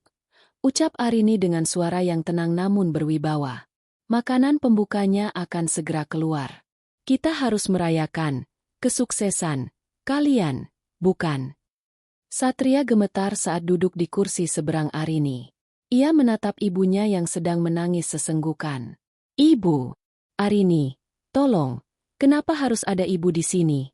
ucap Arini dengan suara yang tenang namun berwibawa. "Makanan pembukanya akan segera keluar. Kita harus merayakan kesuksesan kalian, bukan?" Satria gemetar saat duduk di kursi seberang Arini. Ia menatap ibunya yang sedang menangis sesenggukan. "Ibu." "Arini, tolong, kenapa harus ada ibu di sini?"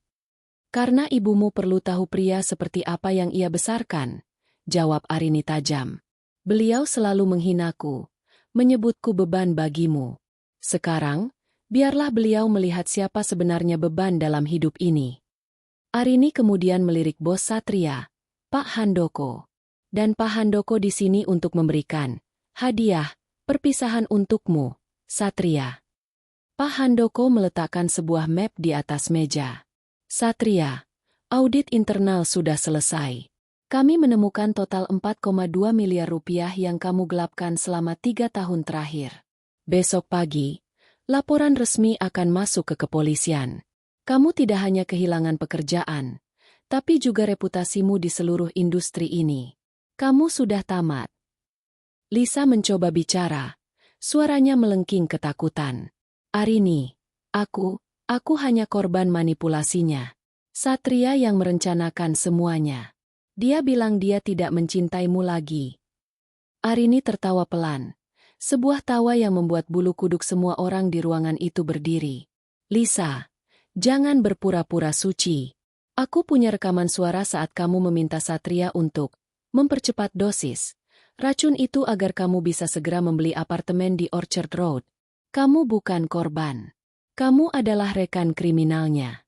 "Karena ibumu perlu tahu pria seperti apa yang ia besarkan," jawab Arini tajam. "Beliau selalu menghinaku, menyebutku beban bagimu. Sekarang, biarlah beliau melihat siapa sebenarnya beban dalam hidup ini." Arini kemudian melirik bos Satria, Pak Handoko. "Dan Pak Handoko di sini untuk memberikan hadiah perpisahan untukmu, Satria." Pak Handoko meletakkan sebuah map di atas meja. "Satria, audit internal sudah selesai. Kami menemukan total 4,2 miliar rupiah yang kamu gelapkan selama 3 tahun terakhir. Besok pagi, laporan resmi akan masuk ke kepolisian. Kamu tidak hanya kehilangan pekerjaan, tapi juga reputasimu di seluruh industri ini. Kamu sudah tamat." Lisa mencoba bicara, suaranya melengking ketakutan. "Arini, aku hanya korban manipulasinya. Satria yang merencanakan semuanya. Dia bilang dia tidak mencintaimu lagi." Arini tertawa pelan. Sebuah tawa yang membuat bulu kuduk semua orang di ruangan itu berdiri. "Lisa, jangan berpura-pura suci. Aku punya rekaman suara saat kamu meminta Satria untuk mempercepat dosis racun itu agar kamu bisa segera membeli apartemen di Orchard Road. Kamu bukan korban. Kamu adalah rekan kriminalnya."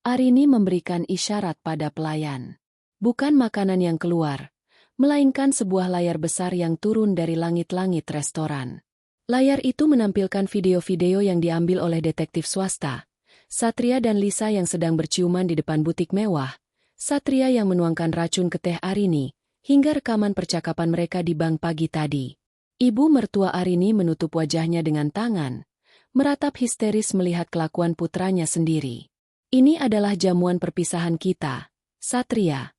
Arini memberikan isyarat pada pelayan. Bukan makanan yang keluar, melainkan sebuah layar besar yang turun dari langit-langit restoran. Layar itu menampilkan video-video yang diambil oleh detektif swasta. Satria dan Lisa yang sedang berciuman di depan butik mewah, Satria yang menuangkan racun ke teh Arini, hingga rekaman percakapan mereka di bank pagi tadi. Ibu mertua Arini menutup wajahnya dengan tangan, meratap histeris melihat kelakuan putranya sendiri. "Ini adalah jamuan perpisahan kita, Satria,"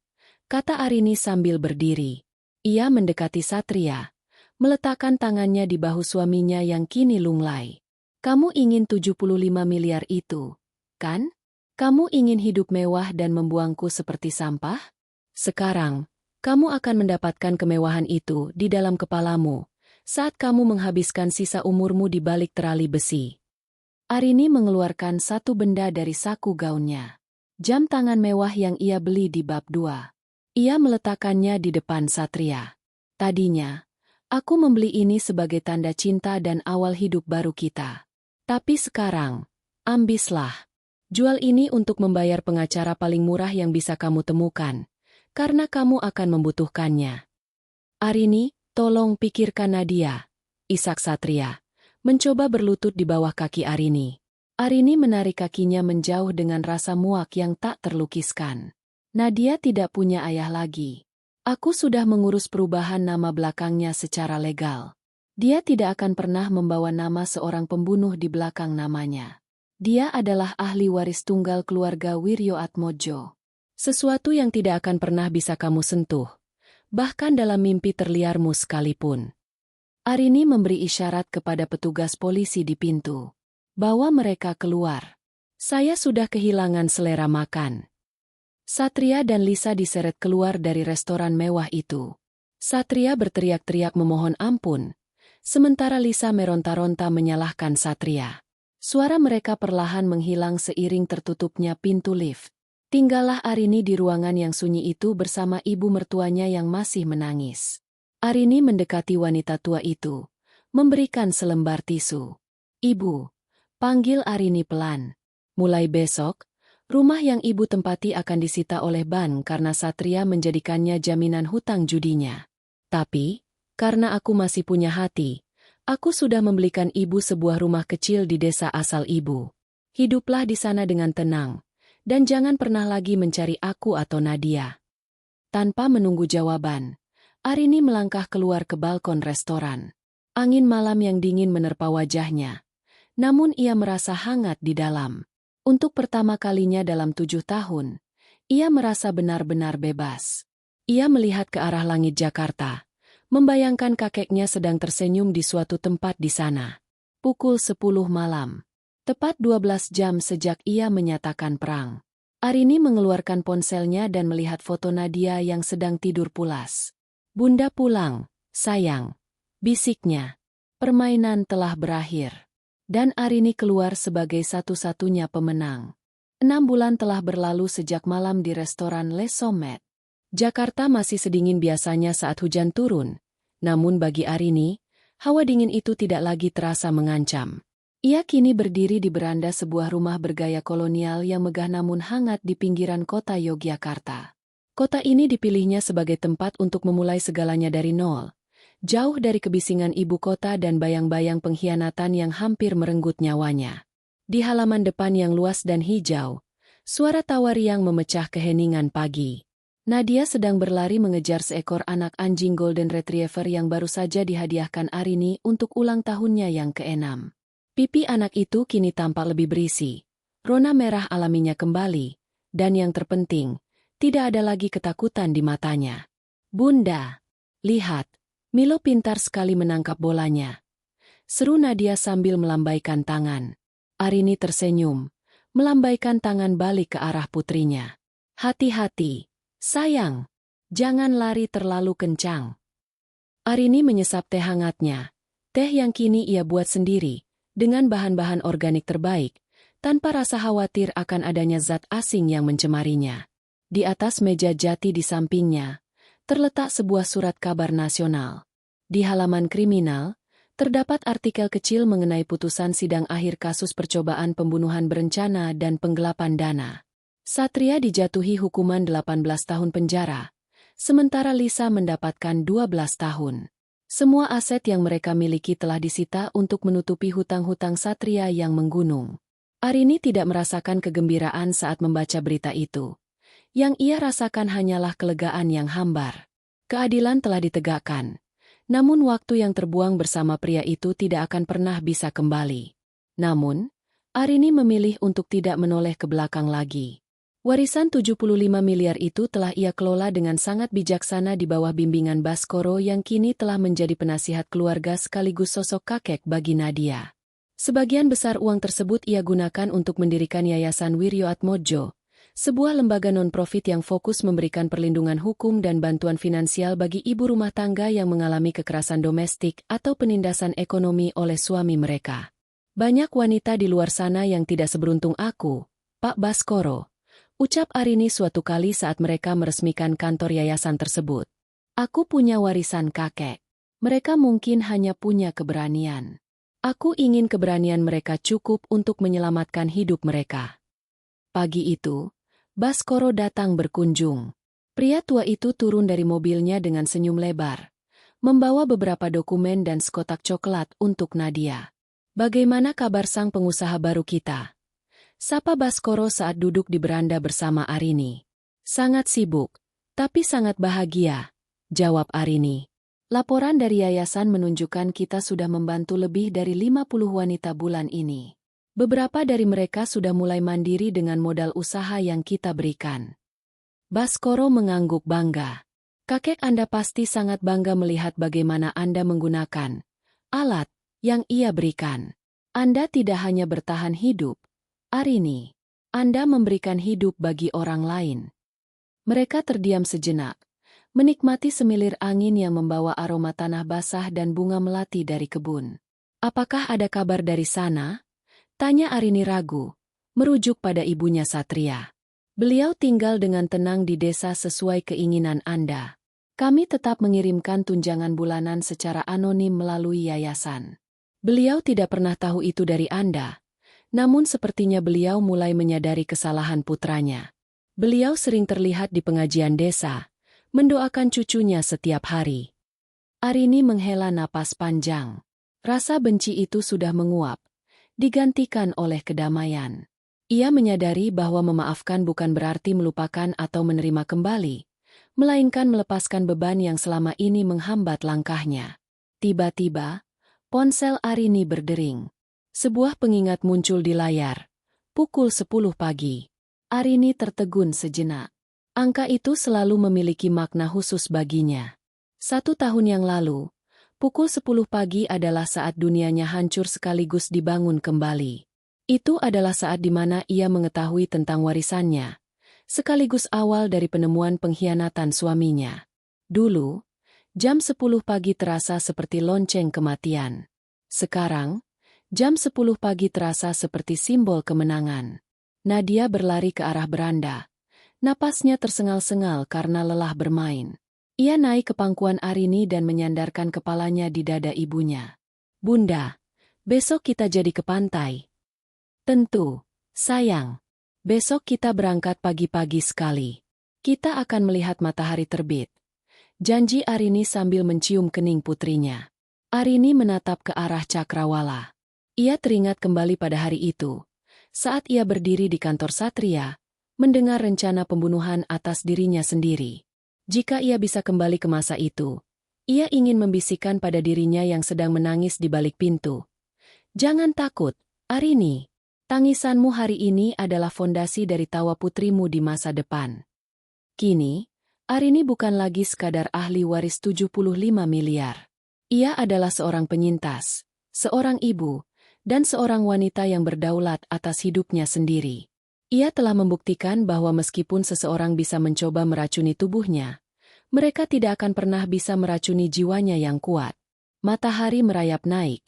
kata Arini sambil berdiri. Ia mendekati Satria, meletakkan tangannya di bahu suaminya yang kini lunglai. "Kamu ingin 75 miliar itu, kan? Kamu ingin hidup mewah dan membuangku seperti sampah? Sekarang, kamu akan mendapatkan kemewahan itu di dalam kepalamu saat kamu menghabiskan sisa umurmu di balik terali besi." Arini mengeluarkan satu benda dari saku gaunnya. Jam tangan mewah yang ia beli di bab 2. Ia meletakkannya di depan Satria. "Tadinya, aku membeli ini sebagai tanda cinta dan awal hidup baru kita. Tapi sekarang, Ambislah. Jual ini untuk membayar pengacara paling murah yang bisa kamu temukan, karena kamu akan membutuhkannya. Arini, tolong pikirkan Nadia. Isak Satria mencoba berlutut di bawah kaki Arini. Arini menarik kakinya menjauh dengan rasa muak yang tak terlukiskan. Nadia tidak punya ayah lagi. Aku sudah mengurus perubahan nama belakangnya secara legal. Dia tidak akan pernah membawa nama seorang pembunuh di belakang namanya. Dia adalah ahli waris tunggal keluarga Wiryoatmojo. Sesuatu yang tidak akan pernah bisa kamu sentuh, bahkan dalam mimpi terliarmu sekalipun. Arini memberi isyarat kepada petugas polisi di pintu. Bawa mereka keluar. Saya sudah kehilangan selera makan. Satria dan Lisa diseret keluar dari restoran mewah itu. Satria berteriak-teriak memohon ampun, sementara Lisa meronta-ronta menyalahkan Satria. Suara mereka perlahan menghilang seiring tertutupnya pintu lift. Tinggallah Arini di ruangan yang sunyi itu bersama ibu mertuanya yang masih menangis. Arini mendekati wanita tua itu, memberikan selembar tisu. Ibu, panggil Arini pelan. Mulai besok, rumah yang ibu tempati akan disita oleh Ban karena Satria menjadikannya jaminan hutang judinya. Tapi, karena aku masih punya hati, aku sudah membelikan ibu sebuah rumah kecil di desa asal ibu. Hiduplah di sana dengan tenang, dan jangan pernah lagi mencari aku atau Nadia. Tanpa menunggu jawaban, Arini melangkah keluar ke balkon restoran. Angin malam yang dingin menerpa wajahnya, namun ia merasa hangat di dalam. Untuk pertama kalinya dalam 7 tahun, ia merasa benar-benar bebas. Ia melihat ke arah langit Jakarta, membayangkan kakeknya sedang tersenyum di suatu tempat di sana. Pukul 10 malam. Tepat 12 jam sejak ia menyatakan perang. Arini mengeluarkan ponselnya dan melihat foto Nadia yang sedang tidur pulas. Bunda pulang, sayang. Bisiknya. Permainan telah berakhir. Dan Arini keluar sebagai satu-satunya pemenang. 6 bulan telah berlalu sejak malam di restoran Les Sommets. Jakarta masih sedingin biasanya saat hujan turun, namun bagi Arini, hawa dingin itu tidak lagi terasa mengancam. Ia kini berdiri di beranda sebuah rumah bergaya kolonial yang megah namun hangat di pinggiran kota Yogyakarta. Kota ini dipilihnya sebagai tempat untuk memulai segalanya dari nol, jauh dari kebisingan ibu kota dan bayang-bayang pengkhianatan yang hampir merenggut nyawanya. Di halaman depan yang luas dan hijau, suara tawa riang memecah keheningan pagi. Nadia sedang berlari mengejar seekor anak anjing Golden Retriever yang baru saja dihadiahkan Arini untuk ulang tahunnya yang ke-6. Pipi anak itu kini tampak lebih berisi. Rona merah alaminya kembali. Dan yang terpenting, tidak ada lagi ketakutan di matanya. Bunda, lihat, Milo pintar sekali menangkap bolanya. Seru Nadia sambil melambaikan tangan. Arini tersenyum, melambaikan tangan balik ke arah putrinya. Hati-hati. Sayang, jangan lari terlalu kencang. Arini menyesap teh hangatnya. Teh yang kini ia buat sendiri, dengan bahan-bahan organik terbaik, tanpa rasa khawatir akan adanya zat asing yang mencemarinya. Di atas meja jati di sampingnya, terletak sebuah surat kabar nasional. Di halaman kriminal, terdapat artikel kecil mengenai putusan sidang akhir kasus percobaan pembunuhan berencana dan penggelapan dana. Satria dijatuhi hukuman 18 tahun penjara, sementara Lisa mendapatkan 12 tahun. Semua aset yang mereka miliki telah disita untuk menutupi hutang-hutang Satria yang menggunung. Arini tidak merasakan kegembiraan saat membaca berita itu. Yang ia rasakan hanyalah kelegaan yang hambar. Keadilan telah ditegakkan, namun waktu yang terbuang bersama pria itu tidak akan pernah bisa kembali. Namun, Arini memilih untuk tidak menoleh ke belakang lagi. Warisan 75 miliar itu telah ia kelola dengan sangat bijaksana di bawah bimbingan Baskoro yang kini telah menjadi penasihat keluarga sekaligus sosok kakek bagi Nadia. Sebagian besar uang tersebut ia gunakan untuk mendirikan Yayasan Wiryoatmojo, sebuah lembaga non-profit yang fokus memberikan perlindungan hukum dan bantuan finansial bagi ibu rumah tangga yang mengalami kekerasan domestik atau penindasan ekonomi oleh suami mereka. Banyak wanita di luar sana yang tidak seberuntung aku, Pak Baskoro. Ucap Arini suatu kali saat mereka meresmikan kantor yayasan tersebut. Aku punya warisan kakek. Mereka mungkin hanya punya keberanian. Aku ingin keberanian mereka cukup untuk menyelamatkan hidup mereka. Pagi itu, Baskoro datang berkunjung. Pria tua itu turun dari mobilnya dengan senyum lebar, membawa beberapa dokumen dan sekotak coklat untuk Nadia. Bagaimana kabar sang pengusaha baru kita? Sapa Baskoro saat duduk di beranda bersama Arini. Sangat sibuk, tapi sangat bahagia, jawab Arini. Laporan dari yayasan menunjukkan kita sudah membantu lebih dari 50 wanita bulan ini. Beberapa dari mereka sudah mulai mandiri dengan modal usaha yang kita berikan. Baskoro mengangguk bangga. Kakek Anda pasti sangat bangga melihat bagaimana Anda menggunakan alat yang ia berikan. Anda tidak hanya bertahan hidup, Arini. Anda memberikan hidup bagi orang lain. Mereka terdiam sejenak, menikmati semilir angin yang membawa aroma tanah basah dan bunga melati dari kebun. Apakah ada kabar dari sana? Tanya Arini ragu, merujuk pada ibunya Satria. Beliau tinggal dengan tenang di desa sesuai keinginan Anda. Kami tetap mengirimkan tunjangan bulanan secara anonim melalui yayasan. Beliau tidak pernah tahu itu dari Anda, namun sepertinya beliau mulai menyadari kesalahan putranya. Beliau sering terlihat di pengajian desa, mendoakan cucunya setiap hari. Arini menghela napas panjang. Rasa benci itu sudah menguap, digantikan oleh kedamaian. Ia menyadari bahwa memaafkan bukan berarti melupakan atau menerima kembali, melainkan melepaskan beban yang selama ini menghambat langkahnya. Tiba-tiba, ponsel Arini berdering. Sebuah pengingat muncul di layar. Pukul 10 pagi. Arini tertegun sejenak. Angka itu selalu memiliki makna khusus baginya. 1 tahun yang lalu, pukul 10 pagi adalah saat dunianya hancur sekaligus dibangun kembali. Itu adalah saat di mana ia mengetahui tentang warisannya, sekaligus awal dari penemuan pengkhianatan suaminya. Dulu, jam 10 pagi terasa seperti lonceng kematian. Sekarang, jam 10 pagi terasa seperti simbol kemenangan. Nadia berlari ke arah beranda. Napasnya tersengal-sengal karena lelah bermain. Ia naik ke pangkuan Arini dan menyandarkan kepalanya di dada ibunya. Bunda, besok kita jadi ke pantai. Tentu, sayang. Besok kita berangkat pagi-pagi sekali. Kita akan melihat matahari terbit. Janji Arini sambil mencium kening putrinya. Arini menatap ke arah Cakrawala. Ia teringat kembali pada hari itu, saat ia berdiri di kantor Satria, mendengar rencana pembunuhan atas dirinya sendiri. Jika ia bisa kembali ke masa itu, ia ingin membisikkan pada dirinya yang sedang menangis di balik pintu. Jangan takut, Arini. Tangisanmu hari ini adalah fondasi dari tawa putrimu di masa depan. Kini, Arini bukan lagi sekadar ahli waris 75 miliar. Ia adalah seorang penyintas, seorang ibu, dan seorang wanita yang berdaulat atas hidupnya sendiri. Ia telah membuktikan bahwa meskipun seseorang bisa mencoba meracuni tubuhnya, mereka tidak akan pernah bisa meracuni jiwanya yang kuat. Matahari merayap naik,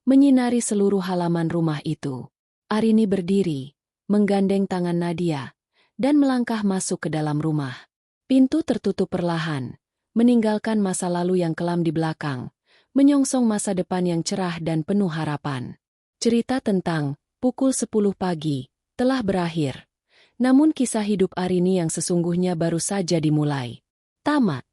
menyinari seluruh halaman rumah itu. Arini berdiri, menggandeng tangan Nadia, dan melangkah masuk ke dalam rumah. Pintu tertutup perlahan, meninggalkan masa lalu yang kelam di belakang, menyongsong masa depan yang cerah dan penuh harapan. Cerita tentang pukul 10 pagi telah berakhir. Namun kisah hidup Arini yang sesungguhnya baru saja dimulai. Tamat.